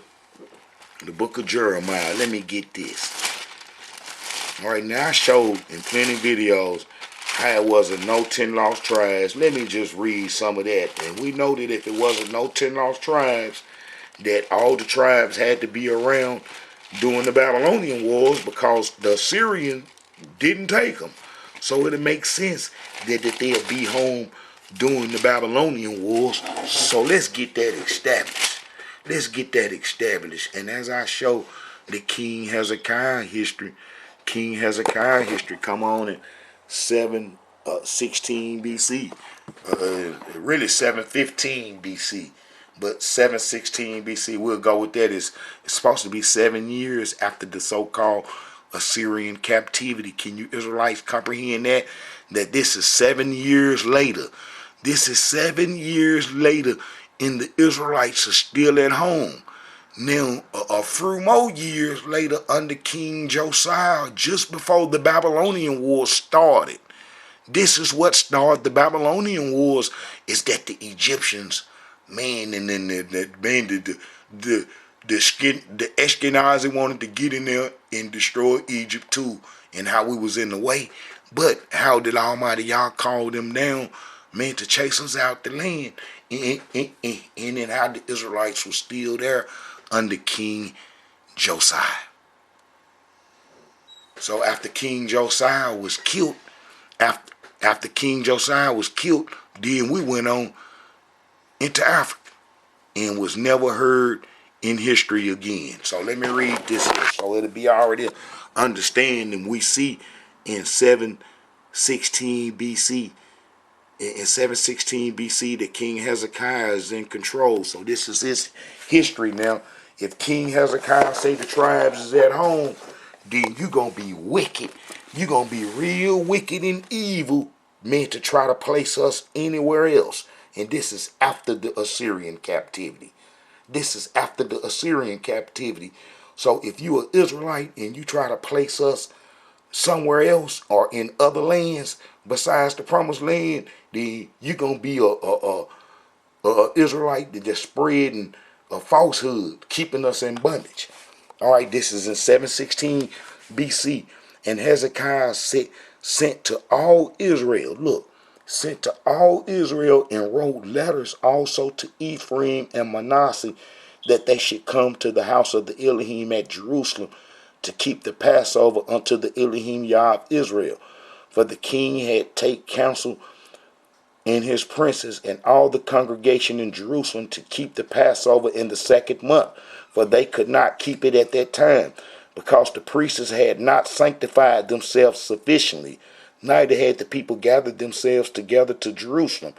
the book of Jeremiah. Let me get this. All right, now I showed in plenty of videos how it wasn't no 10 lost tribes. Let me just read some of that. And we know that if it wasn't no 10 lost tribes, that all the tribes had to be around during the Babylonian Wars because the Assyrian didn't take them. So it makes sense that they'll be home during the Babylonian Wars. So let's get that established. Let's get that established. And as I show the King Hezekiah history come on in 716 BC. Really 715 BC. But 716 BC, we'll go with that. It's supposed to be 7 years after the so-called Assyrian captivity. Can you Israelites comprehend that? That this is 7 years later. This is 7 years later, and the Israelites are still at home. Now, a few more years later, under King Josiah, just before the Babylonian Wars started, this is what started the Babylonian Wars, is that the Egyptians, man, and then the Ashkenazi wanted to get in there and destroy Egypt too, and how we was in the way. But how did Almighty Yah call them down, man, to chase us out the land? And then how the Israelites were still there under King Josiah. So after King Josiah was killed, after King Josiah was killed, then we went on into Africa and was never heard in history again. So let me read this here, so it'll be already understanding. We see in 716 BC, in 716 BC, that King Hezekiah is in control. So this is his history now. If King Hezekiah say the tribes is at home, then you gonna be wicked. You gonna be real wicked and evil, meant to try to place us anywhere else. And this is after the Assyrian captivity. This is after the Assyrian captivity. So if you are Israelite and you try to place us somewhere else or in other lands besides the promised land, then you're gonna be a Israelite that just spreading a falsehood, keeping us in bondage. All right, this is in 716 BC, and Hezekiah sent to all Israel. Look, sent to all Israel and wrote letters also to Ephraim and Manasseh, that they should come to the house of the Elohim at Jerusalem to keep the Passover unto the Elohim Yah of Israel. For the king had take counsel and his princes and all the congregation in Jerusalem to keep the Passover in the 2nd month, for they could not keep it at that time, because the priests had not sanctified themselves sufficiently, neither had the people gathered themselves together to Jerusalem.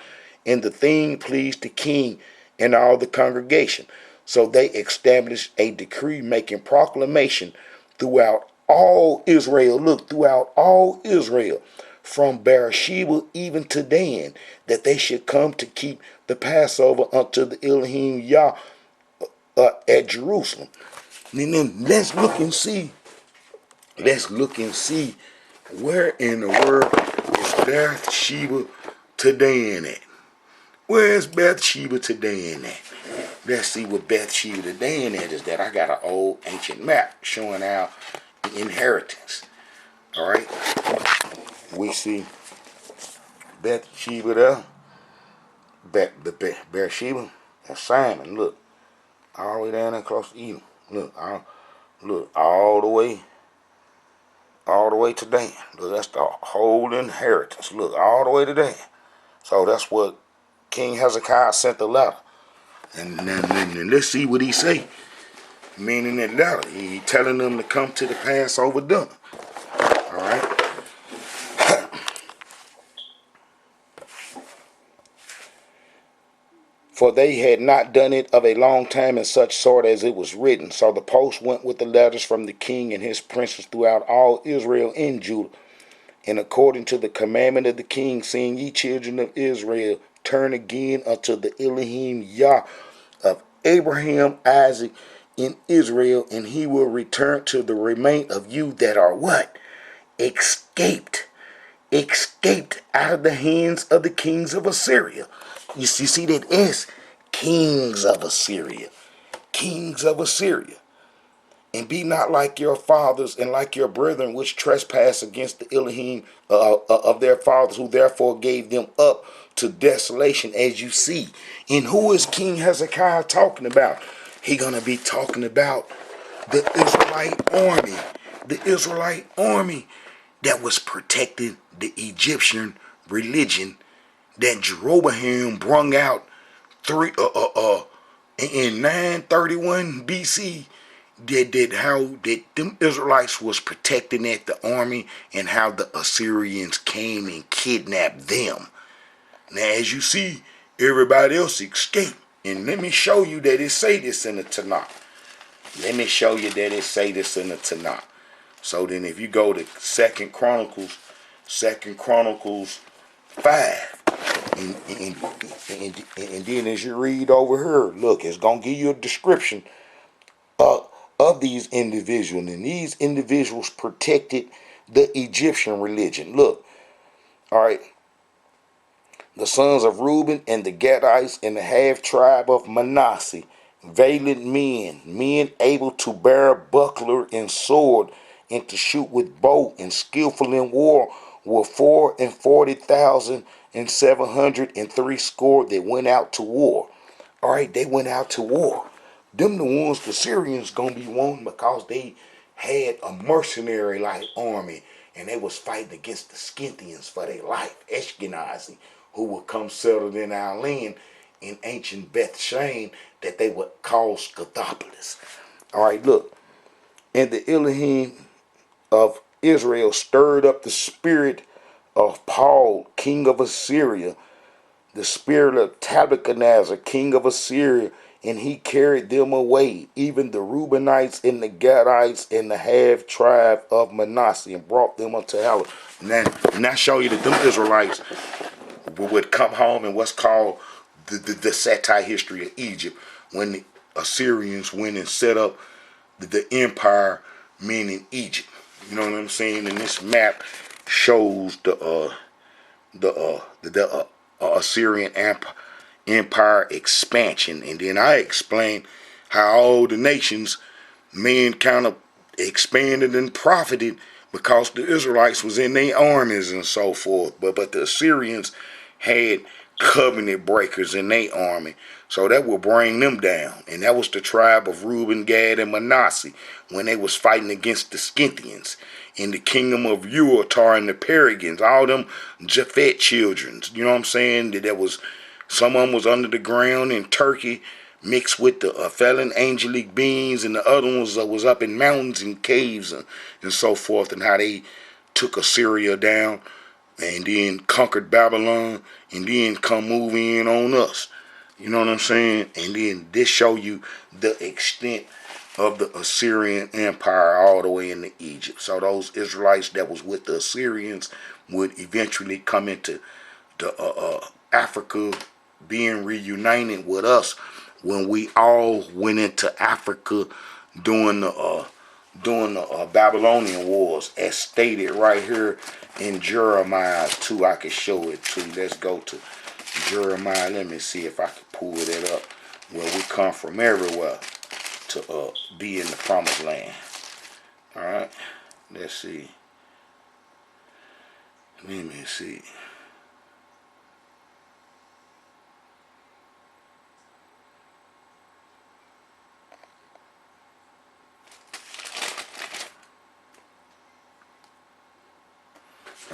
And the thing pleased the king and all the congregation. So they established a decree making proclamation throughout all Israel. Look, throughout all Israel, from Beersheba even to Dan, that they should come to keep the Passover unto the Elohim Yah at Jerusalem. And then let's look and see. Let's look and see where in the world is Bathsheba to Dan at. Where's Bathsheba to Dan at? Let's see what Bathsheba to Dan at is. That I got an old ancient map showing our inheritance. All right. We see Bathsheba there. Beersheba. That's Simon. Look, all the way down there close to Edom. Look, all the way to Dan. Look, that's the whole inheritance. Look, all the way to Dan. So that's what King Hezekiah sent the letter. And let's see what he say. Meaning that letter, he telling them to come to the Passover dinner. All right. for they had not done it of a long time in such sort as it was written. So the post went with the letters from the king and his princes throughout all Israel and Judah. And according to the commandment of the king, saying, ye children of Israel, turn again unto the Elohim Yah of Abraham, Isaac, and Israel, and he will return to the remain of you that are what? Escaped out of the hands of the kings of Assyria. You see that S? Kings of Assyria. Kings of Assyria. And be not like your fathers and like your brethren, which trespass against the Elohim of their fathers, who therefore gave them up to desolation, as you see. And who is King Hezekiah talking about? He gonna be talking about the Israelite army. The Israelite army that was protecting the Egyptian religion that Jeroboam brung out in 931 BC. That them Israelites was protecting that the army, and how the Assyrians came and kidnapped them. Now, as you see, everybody else escaped. And let me show you that it say this in the Tanakh. Let me show you that it say this in the Tanakh. So then if you go to Second Chronicles 5, and then as you read over here, look, it's going to give you a description of these individuals. And these individuals protected the Egyptian religion. Look, all right. The sons of Reuben and the Gadites and the half tribe of Manasseh, valiant men able to bear buckler and sword, and to shoot with bow, and skillful in war, were 44,703 that went out to war. All right, they went out to war. Them the ones the Syrians gonna be wanting, because they had a mercenary like army, and they was fighting against the Scythians for their life, Ashkenazi, who would come settle in our land in ancient Beth Shean, that they would call Scythopolis. All right, look. And the Elohim of Israel stirred up the spirit of Paul, king of Assyria, the spirit of Tabernacles, king of Assyria, and he carried them away, even the Reubenites and the Gadites and the half tribe of Manasseh, and brought them unto Halah. And I show you that them Israelites would come home in what's called the satire history of Egypt, when the Assyrians went and set up the empire, meaning Egypt. You know what I'm saying? And this map shows the Assyrian empire expansion, and then I explain how all the nations, men kind of expanded and profited because the Israelites was in their armies and so forth. But the Assyrians had covenant breakers in their army, so that will bring them down. And that was the tribe of Reuben, Gad, and Manasseh, when they was fighting against the Scythians in the kingdom of Uatar and the Perigans, all them Japhet children. You know what I'm saying? That was, some of them was under the ground in Turkey, mixed with the felon angelic beings, and the other ones was up in mountains and caves and so forth, and how they took Assyria down and then conquered Babylon, and then come move in on us. You know what I'm saying? And then this show you the extent of the Assyrian Empire all the way into Egypt. So those Israelites that was with the Assyrians would eventually come into the Africa, being reunited with us when we all went into Africa during the Babylonian Wars, as stated right here in Jeremiah 2. I can show it too. Let's go to Jeremiah. Let me see if I can pull that up. Where we come from everywhere to be in the promised land. All right. Let's see. Let me see.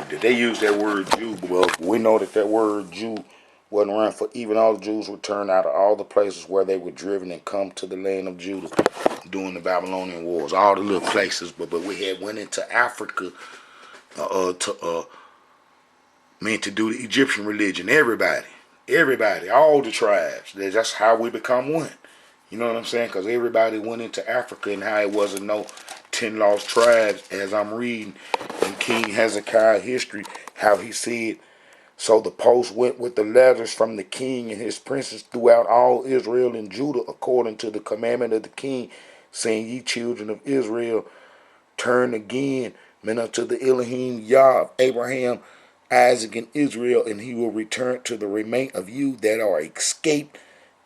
Did they use that word Jew? Well, we know that word Jew wasn't around, for even all the Jews returned out of all the places where they were driven and come to the land of Judah during the Babylonian Wars. All the little places, but we had went into Africa to do the Egyptian religion. Everybody. Everybody, all the tribes. That's how we become one. You know what I'm saying? Because everybody went into Africa, and how it wasn't no 10 lost tribes, as I'm reading in King Hezekiah history, how he said, so the post went with the letters from the king and his princes throughout all Israel and Judah, according to the commandment of the king, saying, ye children of Israel, turn again, men, unto the Elohim Yah of Abraham, Isaac, and Israel, and he will return to the remain of you that are escaped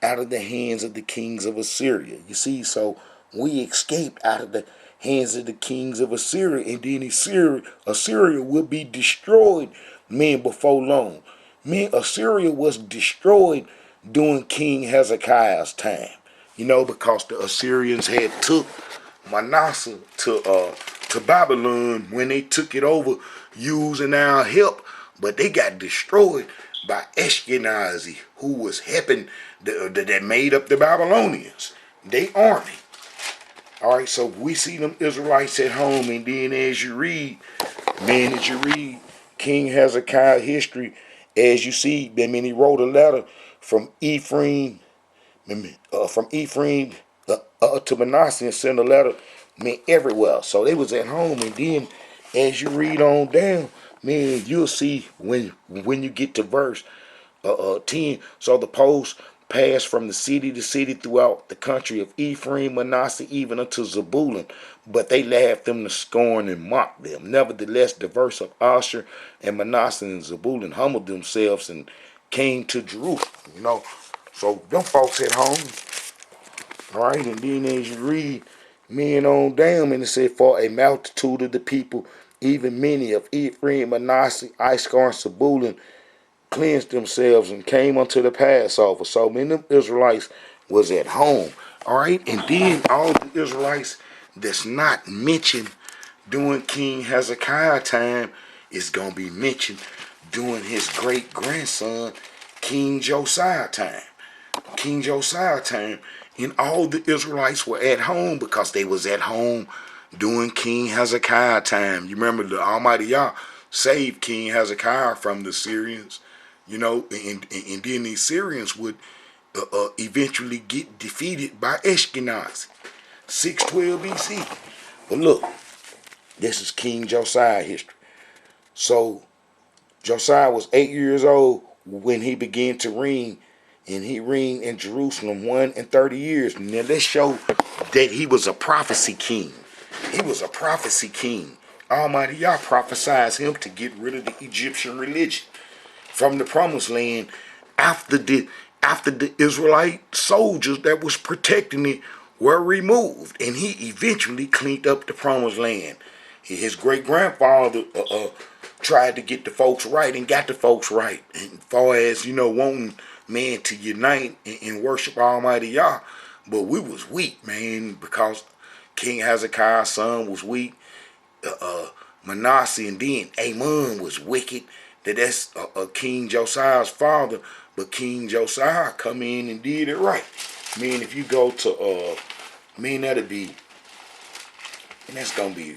out of the hands of the kings of Assyria. You see, so we escaped out of the hands of the kings of Assyria, and then Assyria would be destroyed, man, before long. Man, Assyria was destroyed during King Hezekiah's time. You know, because the Assyrians had took Manasseh to Babylon when they took it over using our help, but they got destroyed by Ashkenazi, who was helping that made up the Babylonians. They army. All right, so we see them Israelites at home, and then as you read King Hezekiah history, as you see, I mean, he wrote a letter from Ephraim to Manasseh, and sent a letter, man, everywhere. So they was at home, and then as you read on down, man, you'll see when you get to verse 10. So the post passed from the city to city throughout the country of Ephraim, Manasseh, even unto Zebulun. But they laughed them to scorn and mocked them. Nevertheless, the verse of Asher and Manasseh and Zebulun humbled themselves and came to Jerusalem. You know, so them folks at home. All right, and then as you read, men on down, and it said, for a multitude of the people, even many of Ephraim, Manasseh, Issachar, and Zebulun, cleansed themselves and came unto the Passover. So many of the Israelites was at home. All right, and then all the Israelites that's not mentioned during King Hezekiah time is going to be mentioned during his great grandson King Josiah time. King Josiah time, and all the Israelites were at home because they was at home during King Hezekiah time. You remember the Almighty Yah saved King Hezekiah from the Syrians, you know, and then the Syrians would eventually get defeated by Ashkenazi, 612 BC. But look, this is King Josiah history. So Josiah was 8 years old when he began to reign, and he reigned in Jerusalem 130 years. Now let's show that he was a prophecy king. He was a prophecy king. Almighty Yah prophesied him to get rid of the Egyptian religion from the promised land after the Israelite soldiers that was protecting it were removed, and he eventually cleaned up the promised land. His great grandfather tried to get the folks right and got the folks right, as far as, you know, wanting man to unite and worship Almighty Yah. But we was weak, man, because King Hezekiah's son was weak. Manasseh, and then Amon was wicked. That's King Josiah's father. But King Josiah come in and did it right. Man, if you go to that'll be, and that's gonna be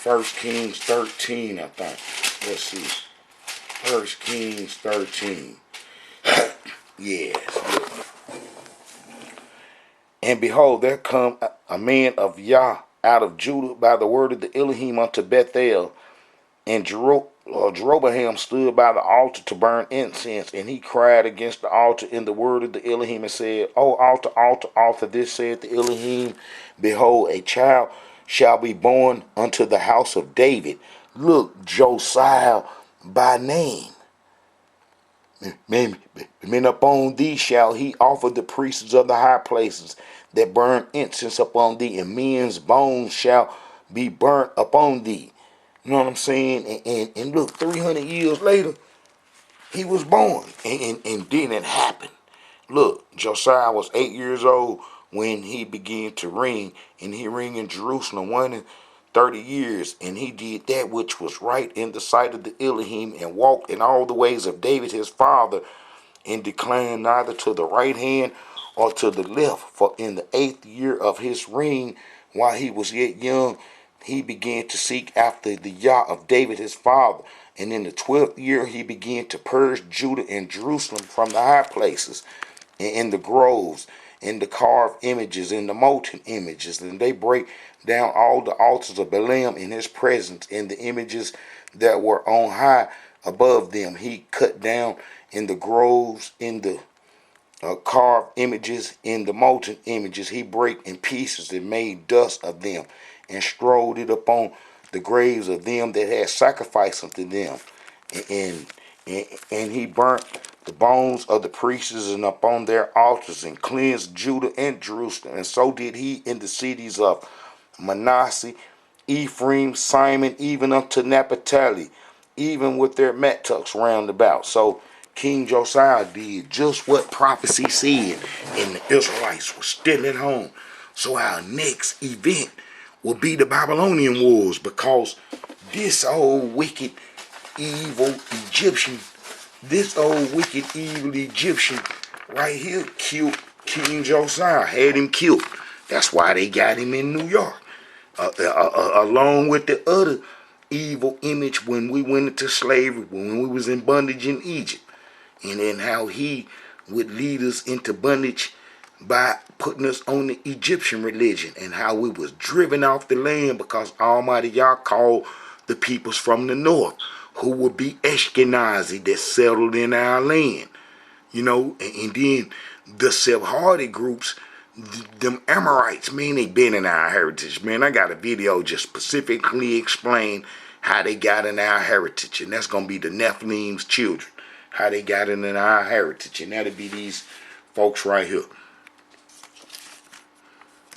1 Kings 13, I think. Let's see. 1 Kings 13. Yes. And behold, there come a man of Yah out of Judah by the word of the Elohim unto Bethel. And Jeroboam stood by the altar to burn incense, and he cried against the altar in the word of the Elohim and said, O altar, altar, altar, this saith the Elohim, behold, a child shall be born unto the house of David. Look, Josiah by name. Men upon thee shall he offer the priests of the high places that burn incense upon thee, and men's bones shall be burnt upon thee. You know what I'm saying? And look, 300 years later, he was born. And then it happened. Look, Josiah was 8 years old when he began to reign. And he reigned in Jerusalem 130 years. And he did that which was right in the sight of the Elohim, and walked in all the ways of David his father, and declined neither to the right hand or to the left. For in the 8th year of his reign, while he was yet young, he began to seek after the Yah of David his father. And in the 12th year he began to purge Judah and Jerusalem from the high places, and in the groves, in the carved images, in the molten images. And they break down all the altars of Balaam in his presence, and the images that were on high above them. He cut down in the groves, in the carved images, in the molten images. He brake in pieces and made dust of them, and strode it upon the graves of them that had sacrificed unto them. And, and he burnt the bones of the priests and upon their altars, and cleansed Judah and Jerusalem. And so did he in the cities of Manasseh, Ephraim, Simon, even unto Naphtali, even with their metucks round about. So King Josiah did just what prophecy said, and the Israelites were still at home. So our next event will be the Babylonian Wars, because this old wicked, evil Egyptian, right here killed King Josiah, had him killed. That's why they got him in New York, along with the other evil image when we went into slavery, when we was in bondage in Egypt, and then how he would lead us into bondage by putting us on the Egyptian religion, and how we was driven off the land because Almighty Yah called the peoples from the north, who would be Ashkenazi, that settled in our land, and then the Sephardi groups, them Amorites, man, they been in our heritage, man. I got a video just specifically explain how they got in our heritage, and that's gonna be the Nephilim's children, how they got in our heritage, and that'll be these folks right here.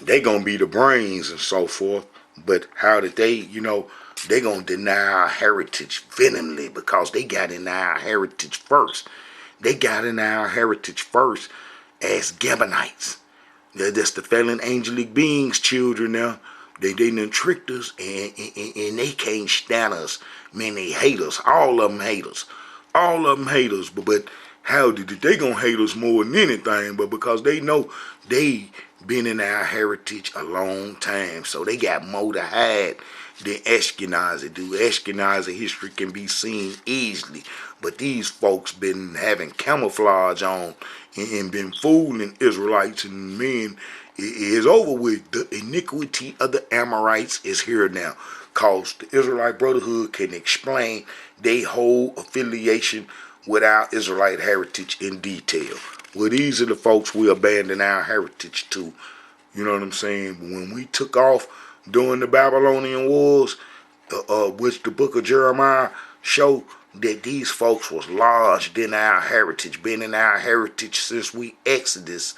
They gonna be the brains and so forth, but how did they, they gonna deny our heritage vehemently because they got in our heritage first. They got in our heritage first as Gabonites. That's the fallen angelic beings' children now. They done tricked us, and they can't stand us. Man, they hate us. All of them hate us. All of them hate us. But how did they gonna hate us more than anything? But because they know they been in our heritage a long time, so they got more to hide than Ashkenazi do. Ashkenazi history can be seen easily, but these folks been having camouflage on and been fooling Israelites, and men, it is over with. The iniquity of the Amorites is here now, cause the Israelite Brotherhood can explain their whole affiliation with our Israelite heritage in detail. Well, these are the folks we abandoned our heritage to. You know what I'm saying? When we took off during the Babylonian Wars, which the book of Jeremiah showed that these folks was lodged in our heritage, been in our heritage since we Exodus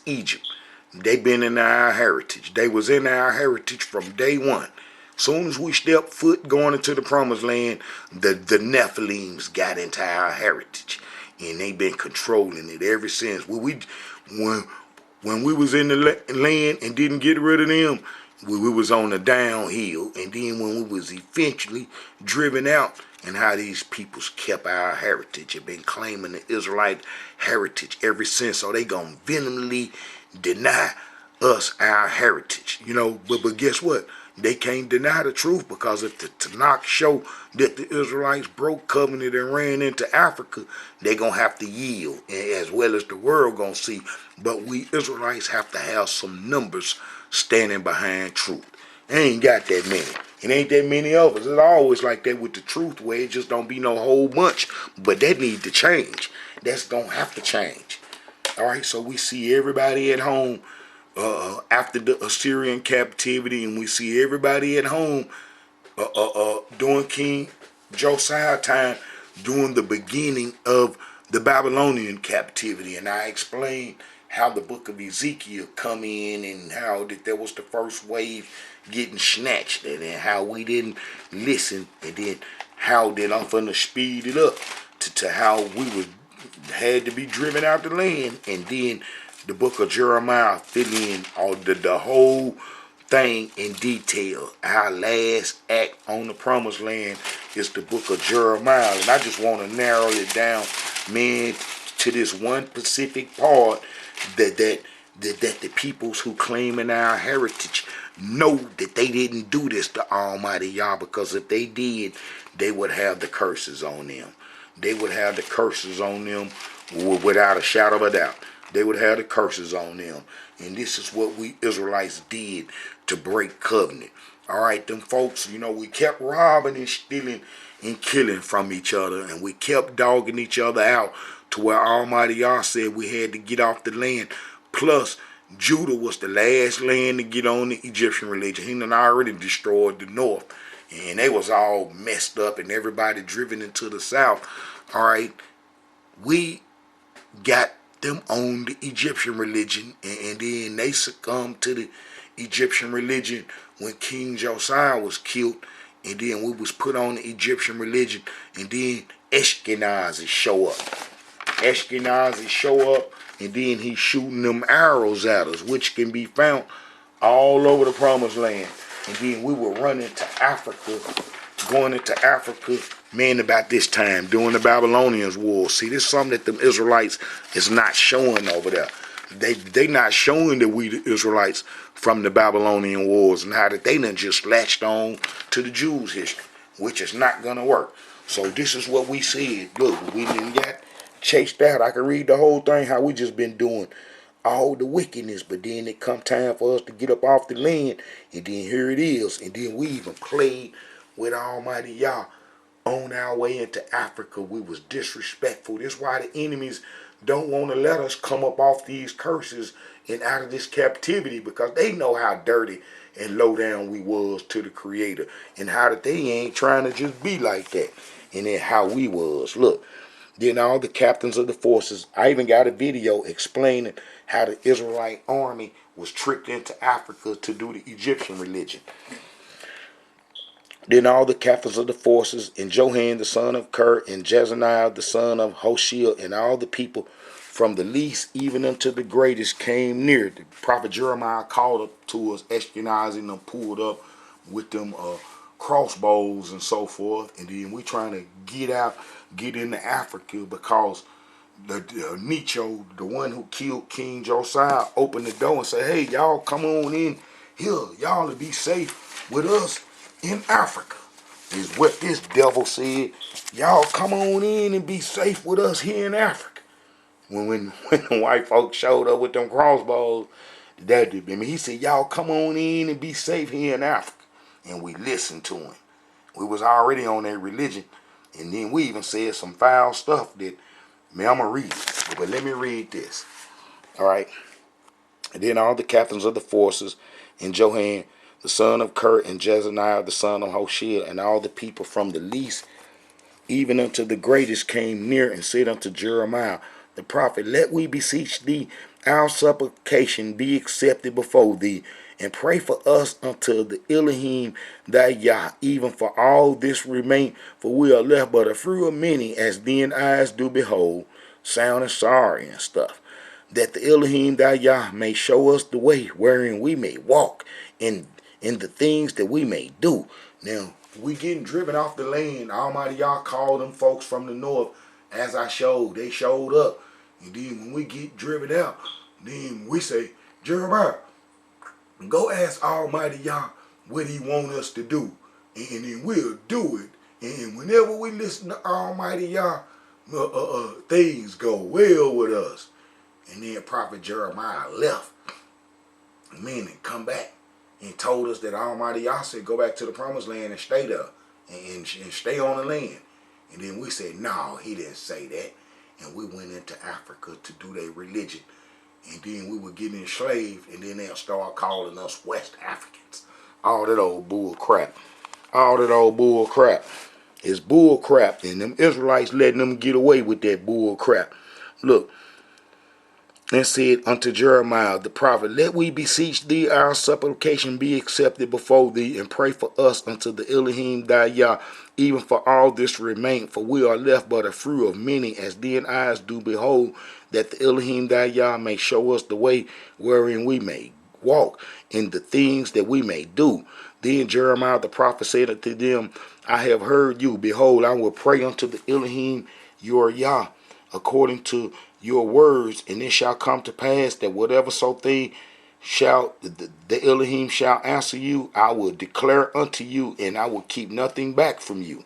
Egypt. They been in our heritage. They was in our heritage from day one. Soon as we stepped foot going into the promised land, the Nephilims got into our heritage, and they been controlling it ever since. When we was in the land and didn't get rid of them, we was on the downhill. And then when we was eventually driven out, and how these peoples kept our heritage and been claiming the Israelite heritage ever since. So they gonna vehemently deny us our heritage, but guess what? They can't deny the truth, because if the Tanakh show that the Israelites broke covenant and ran into Africa, they gonna have to yield, as well as the world gonna see. But we Israelites have to have some numbers standing behind truth. They ain't got that many. It ain't that many of us. It's always like that with the truth, where it just don't be no whole bunch. But that need to change. That's gonna have to change. All right, so we see everybody at home after the Assyrian captivity, and we see everybody at home during King Josiah time, during the beginning of the Babylonian captivity. And I explained how the book of Ezekiel come in, and how that there was the first wave getting snatched, and then how we didn't listen, and then how then I'm finna speed it up to how we had to be driven out the land, and then the book of Jeremiah fill in all the whole thing in detail. Our last act on the promised land is the book of Jeremiah, and I just want to narrow it down, man, to this one specific part that the peoples who claim in our heritage know that they didn't do this to Almighty Yah, because if they did, they would have the curses on them. They would have the curses on them without a shadow of a doubt. They would have the curses on them. And this is what we Israelites did to break covenant. All right, them folks, we kept robbing and stealing and killing from each other, and we kept dogging each other out to where Almighty Yah said we had to get off the land. Plus, Judah was the last land to get on the Egyptian religion. He done already destroyed the north, and they was all messed up and everybody driven into the south. All right, we got them on the Egyptian religion, and then they succumbed to the Egyptian religion when King Josiah was killed, and then we was put on the Egyptian religion, and then Ashkenazi show up. Ashkenazi show up, and then he's shooting them arrows at us, which can be found all over the promised land. And then we were running to Africa, going into Africa, man, about this time, during the Babylonian Wars. See, this is something that the Israelites is not showing over there. They not showing that we the Israelites from the Babylonian Wars, and how that they done just latched on to the Jews' history, which is not going to work. So this is what we said. Look, we didn't get chased out. I can read the whole thing, how we just been doing all the wickedness, but then it come time for us to get up off the land, and then here it is. And then we even played with Almighty Yah on our way into Africa. We was disrespectful. That's why the enemies don't want to let us come up off these curses and out of this captivity, because they know how dirty and low down we was to the Creator, and how that they ain't trying to just be like that. And then how we was. Look, then all the captains of the forces, I even got a video explaining how the Israelite army was tricked into Africa to do the Egyptian religion. Then all the captains of the forces, and Johan the son of Ker, and Jezaniah the son of Hoshea, and all the people from the least even unto the greatest came near. The prophet Jeremiah called up to us, Ashkenazi, and them pulled up with them crossbows and so forth. And then we trying to get into Africa, because the Necho, the one who killed King Josiah, opened the door and said, hey, y'all come on in here. Y'all to be safe with us in Africa, is what this devil said. Y'all come on in and be safe with us here in Africa. When the white folks showed up with them crossbows, he said, y'all come on in and be safe here in Africa. And we listened to him. We was already on their religion. And then we even said some foul stuff that, man, I'm going to read it. But let me read this. All right. And then all the captains of the forces, and Johan the son of Ker, and Jezaniah the son of Hoshea, and all the people from the least even unto the greatest came near, and said unto Jeremiah the prophet, let we beseech thee, our supplication be accepted before thee, and pray for us unto the Elohim thy Yah, even for all this remain, for we are left but a few of many, as then eyes do behold, sound and sorry and stuff, that the Elohim thy Yah may show us the way wherein we may walk, in the things that we may do. Now, we getting driven off the land. Almighty Yah called them folks from the north, as I showed. They showed up. And then when we get driven out, then we say, Jeremiah, go ask Almighty Yah what he want us to do. And then we'll do it. And whenever we listen to Almighty Yah, things go well with us. And then Prophet Jeremiah left. And come back and told us that Almighty Yah said, go back to the promised land and stay there. And stay on the land. And then we said, no, he didn't say that. And we went into Africa to do their religion. And then we were getting enslaved, and then they'll start calling us West Africans. All that old bull crap. All that old bull crap. It's bull crap. And them Israelites letting them get away with that bull crap. Look. And said unto Jeremiah the prophet, let we beseech thee, our supplication be accepted before thee, and pray for us unto the Elohim thy Yah, even for all this remain, for we are left but a few of many, as then eyes do behold, that the Elohim thy Yah may show us the way wherein we may walk, in the things that we may do. Then Jeremiah the prophet said unto them, I have heard you. Behold, I will pray unto the Elohim your Yah, according to your words, and it shall come to pass that whatever so thing shall the Elohim shall answer you. I will declare unto you, and I will keep nothing back from you.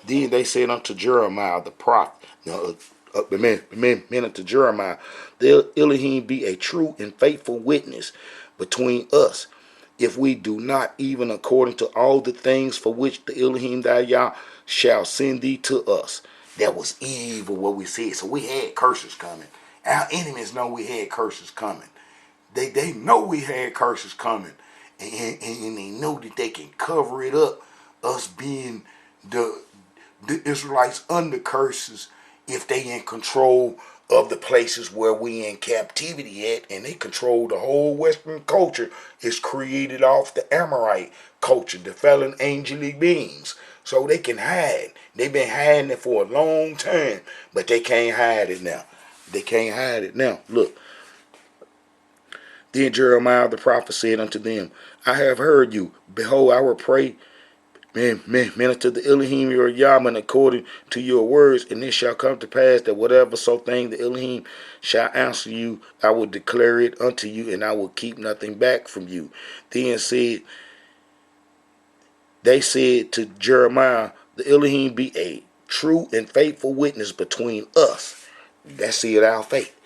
Then they said unto Jeremiah the prophet, men unto Jeremiah, the Elohim be a true and faithful witness between us, if we do not even according to all the things for which the Elohim thy Yah shall send thee to us. That was evil what we said. So we had curses coming. Our enemies know we had curses coming. They know we had curses coming. And they know that they can cover it up, us being the Israelites under curses, if they in control of the places where we in captivity at, and they control the whole Western culture. Is created off the Amorite culture, the fallen angelic beings. So they can hide. They've been hiding it for a long time, but they can't hide it now. They can't hide it now. Look. Then Jeremiah the prophet said unto them, I have heard you. Behold, I will pray unto the Elohim your Yahman according to your words, and it shall come to pass that whatever so thing the Elohim shall answer you, I will declare it unto you, and I will keep nothing back from you. Then they said to Jeremiah, the Elohim be a true and faithful witness between us. That's it, our faith.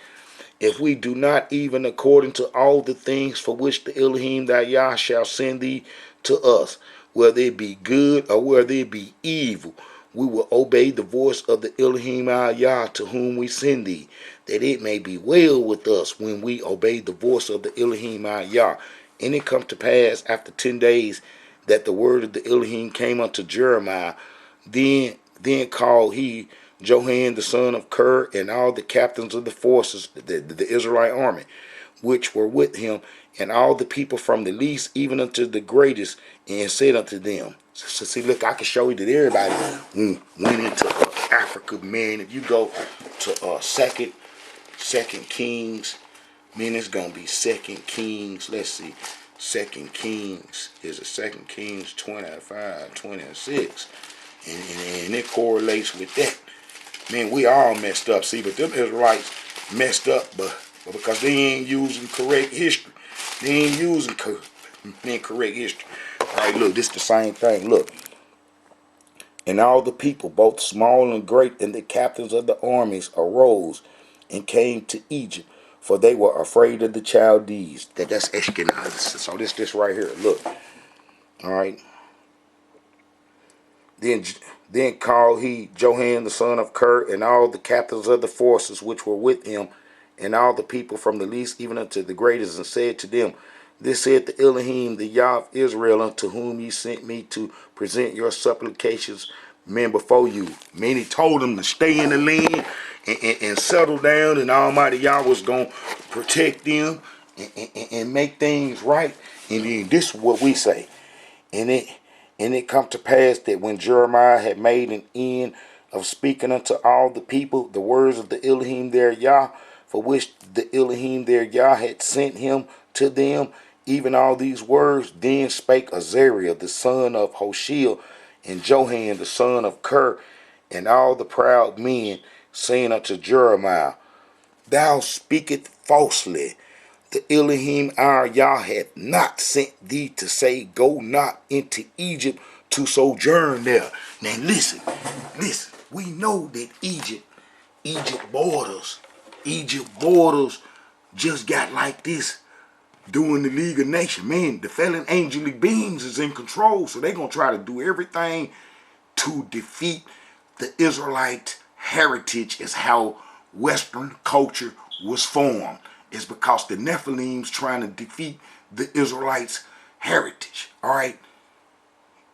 If we do not even according to all the things for which the Elohim thy Yah shall send thee to us, whether it be good or whether it be evil, we will obey the voice of the Elohim our Yah to whom we send thee, that it may be well with us when we obey the voice of the Elohim our Yah. And it come to pass after 10 days that the word of the Elohim came unto Jeremiah. Then called he Johan the son of Ker and all the captains of the forces, the Israelite army, which were with him, and all the people from the least even unto the greatest, and said unto them. So see, look, I can show you that everybody went into Africa, man. If you go to Second Kings, man, it's gonna be Second Kings. Let's see, Second Kings is a Second Kings 25, 26, and it correlates with that. Man, we all messed up. See, but them Israelites messed up, but because they ain't using correct history. They ain't using correct history. All right, look, this the same thing. Look. And all the people, both small and great, and the captains of the armies arose and came to Egypt, for they were afraid of the Chaldees. That's Ashkenazi. So this right here. Look. All right. Then called he Johan the son of Ker and all the captains of the forces which were with him, and all the people from the least even unto the greatest, and said to them, This said the Elohim, the Yah of Israel, unto whom ye sent me to present your supplications, men, before you. Man, he told them to stay in the land and settle down, and Almighty Yah was going to protect them and make things right. And then this is what we say. And it come to pass that when Jeremiah had made an end of speaking unto all the people the words of the Elohim their Yah, for which the Elohim their Yah had sent him to them, even all these words, then spake Azariah the son of Hoshea, and Johan the son of Ker, and all the proud men, saying unto Jeremiah, Thou speakest falsely. The Elohim our Yah hath not sent thee to say, Go not into Egypt to sojourn there. Now listen. We know that Egypt borders just got like this during the League of Nations. Man, the fallen angelic beings is in control, so they're going to try to do everything to defeat the Israelite heritage, is how Western culture was formed. Is because the Nephilims trying to defeat the Israelites' heritage. All right.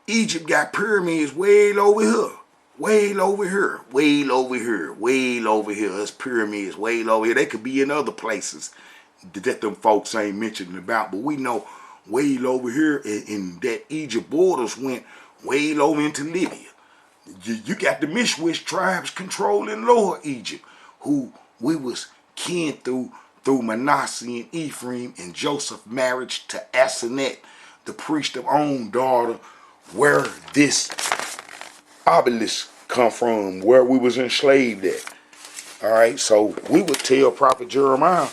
Egypt got pyramids way over here. Way over here. Way over here. Way over here. There's pyramids way over here. They could be in other places that them folks ain't mentioning about. But we know way over here, and that Egypt borders went way over into Libya. You got the Mishwish tribes controlling Lower Egypt, who we was kin through Manasseh and Ephraim, and Joseph's marriage to Asenath, the priest of On daughter, where this obelisk come from, where we was enslaved at. All right, so we would tell Prophet Jeremiah,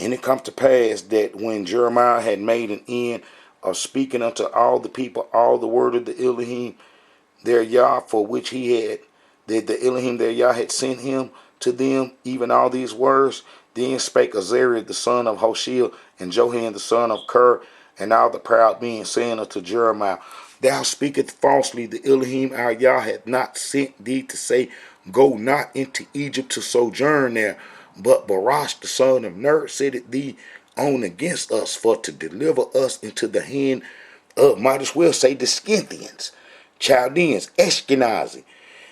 And it comes to pass that when Jeremiah had made an end of speaking unto all the people all the word of the Elohim their Yah, for which he had, that the Elohim their Yah had sent him to them, even all these words, then spake Azariah the son of Hoshea, and Johan the son of Ker, and all the proud men, saying unto Jeremiah, Thou speakest falsely, the Elohim our Yah hath not sent thee to say, Go not into Egypt to sojourn there, but Barash the son of Ner set thee on against us, for to deliver us into the hand of, might as well say, the Scythians, Chaldeans, Ashkenazi,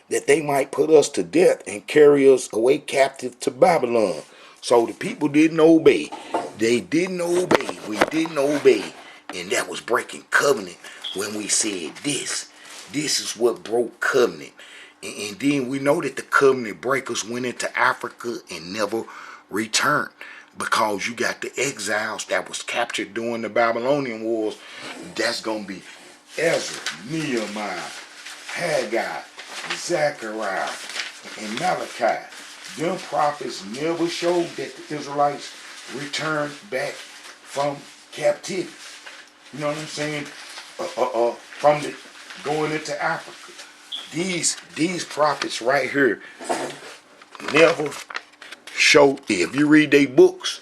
that they might put us to death and carry us away captive to Babylon. So the people didn't obey. They didn't obey. We didn't obey. And that was breaking covenant when we said this. This is what broke covenant. And then we know that the covenant breakers went into Africa and never returned. Because you got the exiles that was captured during the Babylonian Wars. That's going to be Ezra, Nehemiah, Haggai, Zechariah, and Malachi. Them prophets never showed that the Israelites returned back from captivity. You know what I'm saying? From the going into Africa. These prophets right here never showed. If you read their books,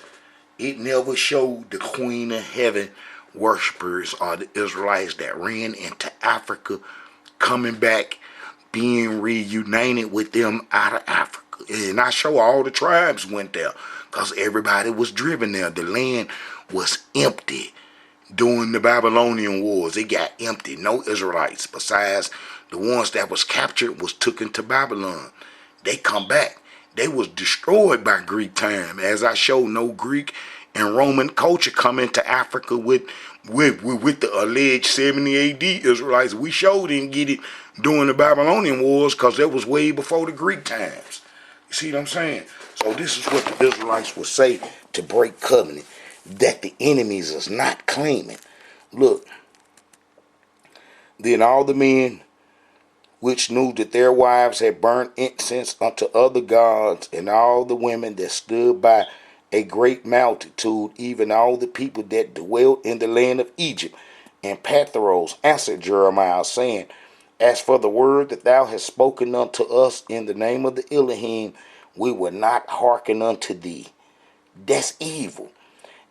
it never showed the Queen of Heaven worshipers or the Israelites that ran into Africa coming back, being reunited with them out of Africa. And I show all the tribes went there because everybody was driven there. The land was empty during the Babylonian Wars. It got empty. No Israelites besides the ones that was captured was taken to Babylon. They come back. They was destroyed by Greek time. As I showed, no Greek and Roman culture come into Africa with the alleged 70 AD Israelites. We sure didn't get it during the Babylonian Wars because that was way before the Greek times. You see what I'm saying? So this is what the Israelites would say to break covenant, that the enemies is not claiming. Look, then all the men which knew that their wives had burnt incense unto other gods, and all the women that stood by a great multitude, even all the people that dwelt in the land of Egypt, and Pathros answered Jeremiah, saying, As for the word that thou hast spoken unto us in the name of the Elohim, we will not hearken unto thee. That's evil.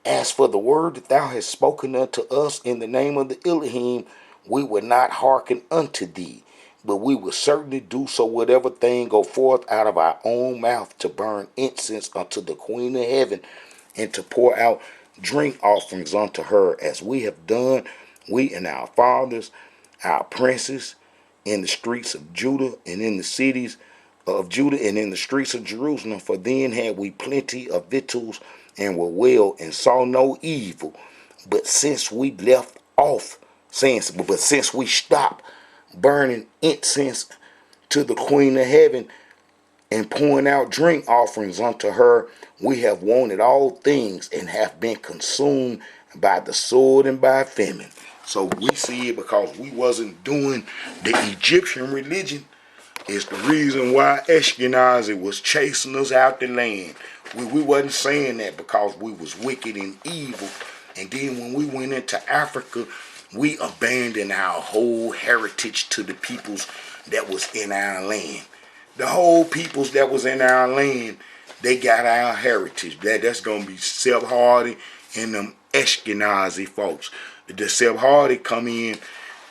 As for the word that thou hast spoken unto us in the name of the Elohim, we will not hearken unto thee, but we will certainly do so whatever thing go forth out of our own mouth to burn incense unto the Queen of Heaven, and to pour out drink offerings unto her, as we have done, we and our fathers, our princes, in the streets of Judah and in the cities of Judah and in the streets of Jerusalem. For then had we plenty of victuals and were well and saw no evil. But since we left off, since we stopped burning incense to the Queen of Heaven and pouring out drink offerings unto her, we have wanted all things and have been consumed by the sword and by famine. So we see it because we wasn't doing the Egyptian religion. It's the reason why Ashkenazi was chasing us out the land. We wasn't saying that because we was wicked and evil. And then when we went into Africa, we abandoned our whole heritage to the peoples that was in our land. The whole peoples that was in our land, they got our heritage. That's going to be Sephardi and them Ashkenazi folks. The Sephardi come in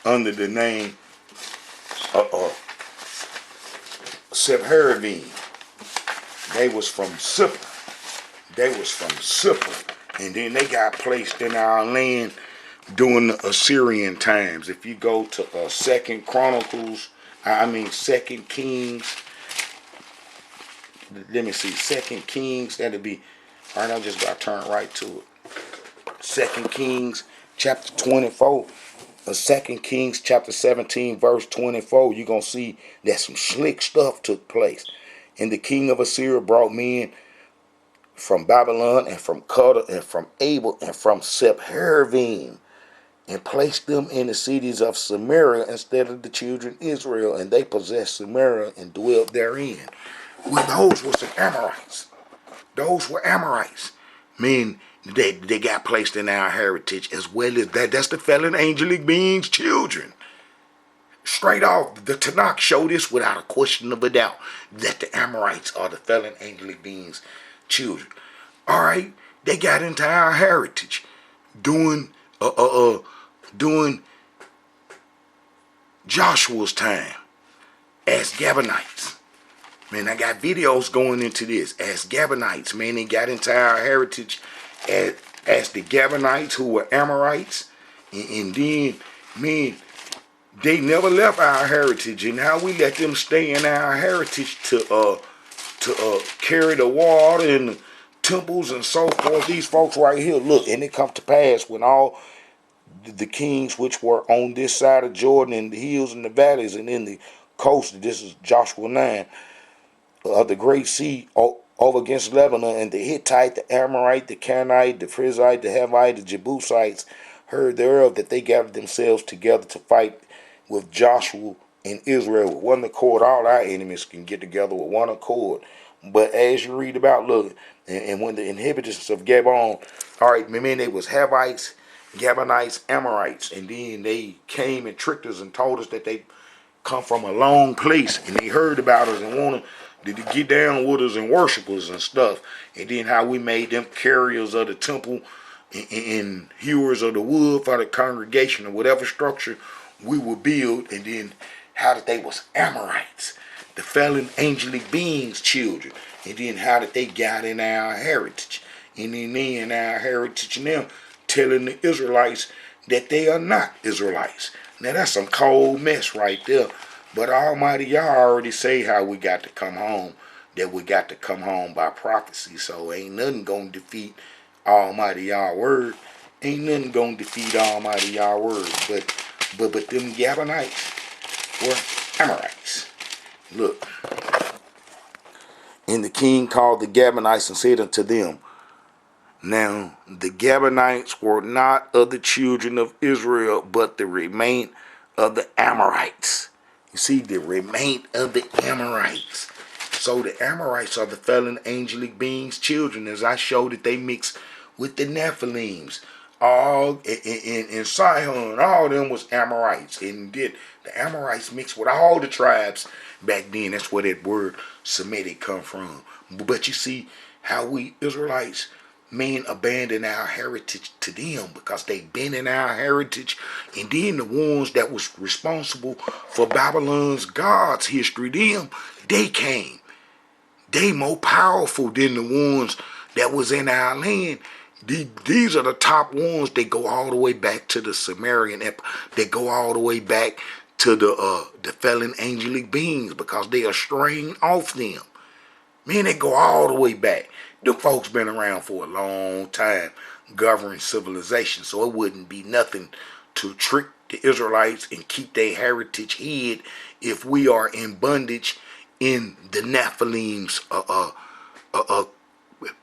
under the name Sephardi. They was from Cypher. And then they got placed in our land during the Assyrian times. If you go to Second Kings, let me see, Second Kings, that'll be, all right, I'm just about to turn right to it. Second Kings chapter 24. 2 Kings chapter 17 verse 24, you're going to see that some slick stuff took place. And the king of Assyria brought men from Babylon and from Cuddar and from Abel and from Sepharvaim and placed them in the cities of Samaria instead of the children of Israel, and they possessed Samaria and dwelt therein. Well, those were some Amorites. Those were Amorites. Men they got placed in our heritage as well as that. That's the fallen angelic beings' children. Straight off, the Tanakh showed this without a question of a doubt, that the Amorites are the fallen angelic beings' children. All right, they got into our heritage during during Joshua's time as Gabonites. Man, I got videos going into this as Gabonites. Man, they got into our heritage as the Gabonites, who were Amorites, and then, man, they never left our heritage, and now we let them stay in our heritage to carry the water and the temples and so forth. These folks right here, look, and it come to pass when all the kings which were on this side of Jordan, in the hills and the valleys and in the coast, this is Joshua 9, of the great sea over against Lebanon, and the Hittite, the Amorite, the Canaanite, the Perizzite, the Hivite, the Jebusites heard thereof, that they gathered themselves together to fight with Joshua and Israel with one accord. All our enemies can get together with one accord. But as you read about, look, and when the inhabitants of Gabon, all right, man, they was Hivites, Gabonites, Amorites, and then they came and tricked us and told us that they come from a long place, and they heard about us and wanted to get down with us and worship us and stuff. And then how we made them carriers of the temple and hewers of the wood for the congregation or whatever structure we would build. And then how that they was Amorites, the fallen angelic beings' children. And then how that they got in our heritage. And then they in our heritage and them telling the Israelites that they are not Israelites. Now that's some cold mess right there. But Almighty Yah already say how we got to come home. That we got to come home by prophecy. So ain't nothing gonna defeat Almighty Yah word. Ain't nothing gonna defeat Almighty Yah word. But them Gabonites were Amorites. Look. And the king called the Gabonites and said unto them, now the Gabonites were not of the children of Israel, but the remain of the Amorites. You see, the remain of the Amorites. So the Amorites are the fallen angelic beings' children, as I showed that they mix with the Nephilims. All in Sihon, all of them was Amorites. And did the Amorites mixed with all the tribes back then. That's where that word Semitic come from. But you see how we Israelites, men, abandon our heritage to them because they been in our heritage. And then the ones that was responsible for Babylon's God's history, them, they came. They more powerful than the ones that was in our land. These are the top ones. They go all the way back to the Sumerian Empire. They go all the way back to the fallen angelic beings because they are straying off them. Man, they go all the way back. Them folks been around for a long time, governing civilization, so it wouldn't be nothing to trick the Israelites and keep their heritage hid if we are in bondage in the Nephilim's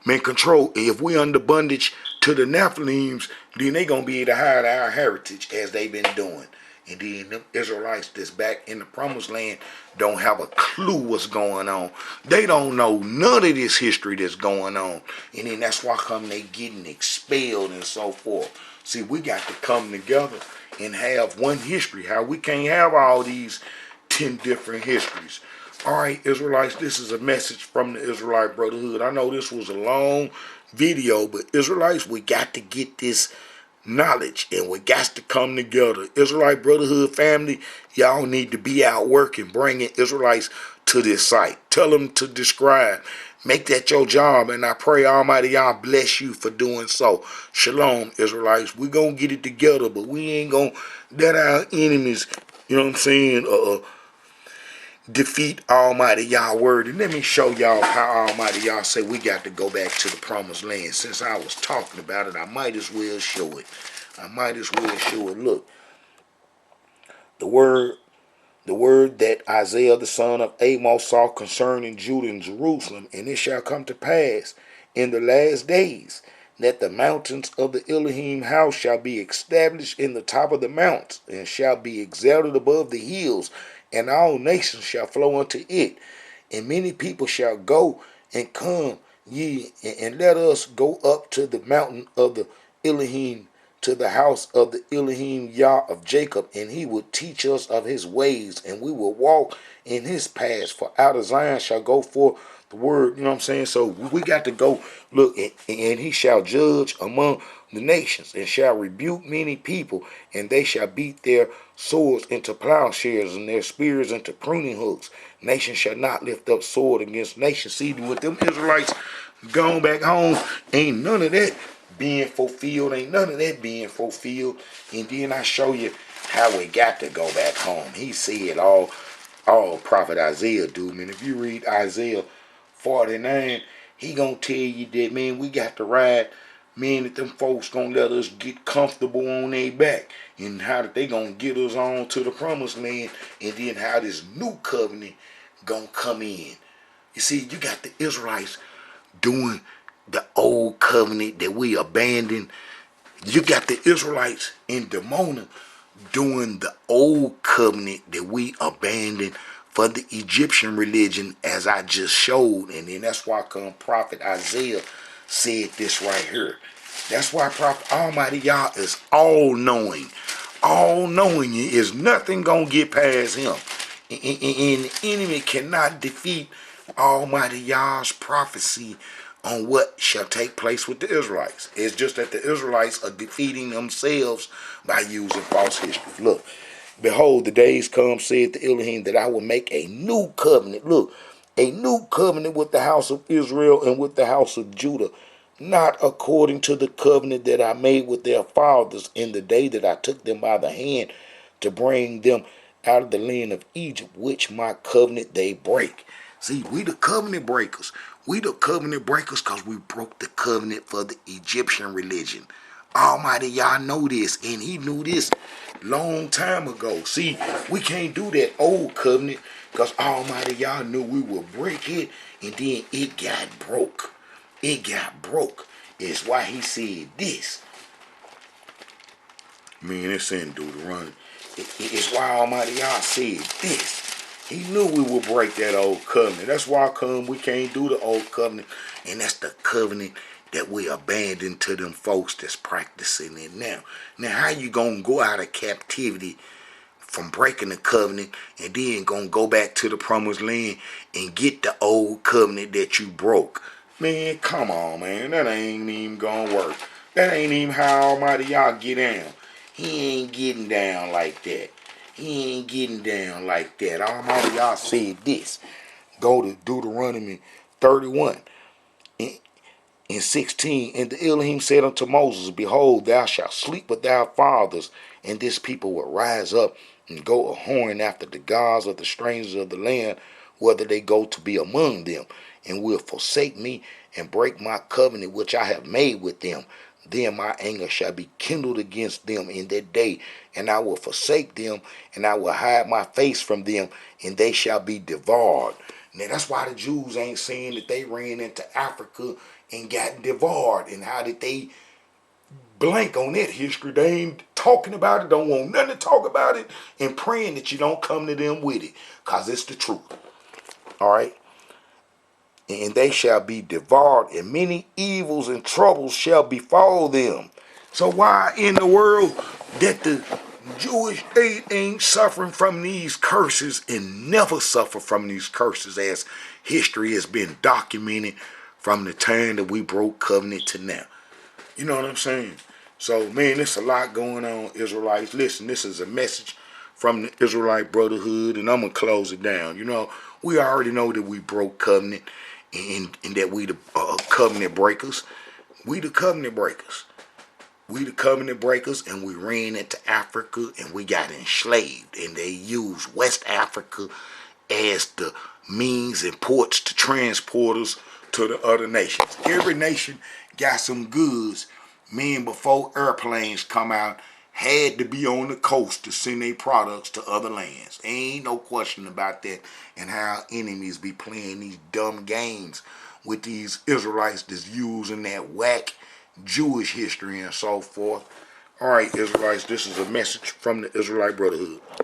men control. If we under bondage to the Nephilims, then they gonna be able to hide our heritage as they been doing. And then them Israelites that's back in the promised land don't have a clue what's going on. They don't know none of this history that's going on. And then that's why come they getting expelled and so forth. See, we got to come together and have one history. How we can't have all these 10 different histories. All right, Israelites, this is a message from the Israelite Brotherhood. I know this was a long video, but Israelites, we got to get this knowledge and we got to come together. Israelite Brotherhood family, y'all need to be out working, bringing Israelites to this site. Tell them to describe. Make that your job, and I pray Almighty Yah bless you for doing so. Shalom, Israelites. We gonna get it together, but we ain't gonna let our enemies, you know what I'm saying, defeat Almighty Yah word. And let me show y'all how Almighty Yah say we got to go back to the promised land. Since I was talking about it, I might as well show it. Look, the word that Isaiah the son of Amos saw concerning Judah and Jerusalem, and it shall come to pass in the last days that the mountains of the Elohim house shall be established in the top of the mountains, and shall be exalted above the hills, and all nations shall flow unto it. And many people shall go and come ye, and let us go up to the mountain of the Elohim, to the house of the Elohim Yah of Jacob, and he will teach us of his ways, and we will walk in his paths. For out of Zion shall go forth the word. You know what I'm saying? So we got to go look, and he shall judge among the nations, and shall rebuke many people, and they shall beat their swords into plowshares, and their spears into pruning hooks. Nation shall not lift up sword against nation. See, with them Israelites gone back home, ain't none of that being fulfilled. Ain't none of that being fulfilled. And then I show you how we got to go back home. He said all prophet Isaiah do. Man, if you read Isaiah 49, he gonna tell you that, man, we got to ride. Man, that them folks gonna let us get comfortable on their back, and how that they gonna get us on to the promised land, and then how this new covenant gonna come in. You see, you got the Israelites doing the old covenant that we abandoned. You got the Israelites in Dimona doing the old covenant that we abandoned for the Egyptian religion, as I just showed. And then that's why prophet Isaiah said this right here. That's why prophet Almighty Yah is all-knowing. All-knowing is nothing gonna get past him. And the enemy cannot defeat Almighty Yah's prophecy on what shall take place with the Israelites. It's just that the Israelites are defeating themselves by using false history. Look, behold, the days come, saith the Elohim, that I will make a new covenant. Look, a new covenant with the house of Israel and with the house of Judah, not according to the covenant that I made with their fathers in the day that I took them by the hand to bring them out of the land of Egypt, which my covenant they break. See, we the covenant breakers. We the covenant breakers because we broke the covenant for the Egyptian religion. Almighty Yah know this, and he knew this long time ago. See, we can't do that old covenant because Almighty Yah knew we would break it, and then it got broke. It got broke. It's why he said this. Man, it's in Deuteronomy. It's why Almighty Yah said this. He knew we would break that old covenant. That's why we can't do the old covenant. And that's the covenant that we abandoned to them folks that's practicing it now. Now, how you going to go out of captivity from breaking the covenant and then going to go back to the promised land and get the old covenant that you broke? Man, come on, man. That ain't even going to work. That ain't even how Almighty Yah get down. He ain't getting down like that. He ain't getting down like that. Almighty Yah said this. Go to Deuteronomy 31 and 16. And the Elohim said unto Moses, behold, thou shalt sleep with thy fathers, and this people will rise up and go a-whoring after the gods of the strangers of the land, whether they go to be among them, and will forsake me and break my covenant which I have made with them. Then my anger shall be kindled against them in that day, and I will forsake them, and I will hide my face from them, and they shall be devoured. Now that's why the Jews ain't saying that they ran into Africa and got devoured, and how did they blank on that history. They ain't talking about it, don't want nothing to talk about it, and praying that you don't come to them with it, because it's the truth. All right? And they shall be devoured, and many evils and troubles shall befall them. So why in the world that the Jewish state ain't suffering from these curses and never suffer from these curses, as history has been documented from the time that we broke covenant to now? You know what I'm saying? So, man, there's a lot going on, Israelites. Listen, this is a message from the Israelite Brotherhood, and I'm going to close it down. You know, we already know that we broke covenant, and that we the covenant breakers. We the covenant breakers. We the covenant breakers, and we ran into Africa, and we got enslaved, and they used West Africa as the means and ports to transport us to the other nations. Every nation got some goods, man, before airplanes come out, had to be on the coast to send their products to other lands. Ain't no question about that, and how enemies be playing these dumb games with these Israelites that's using that whack Jewish history and so forth. All right, Israelites, this is a message from the Israelite Brotherhood.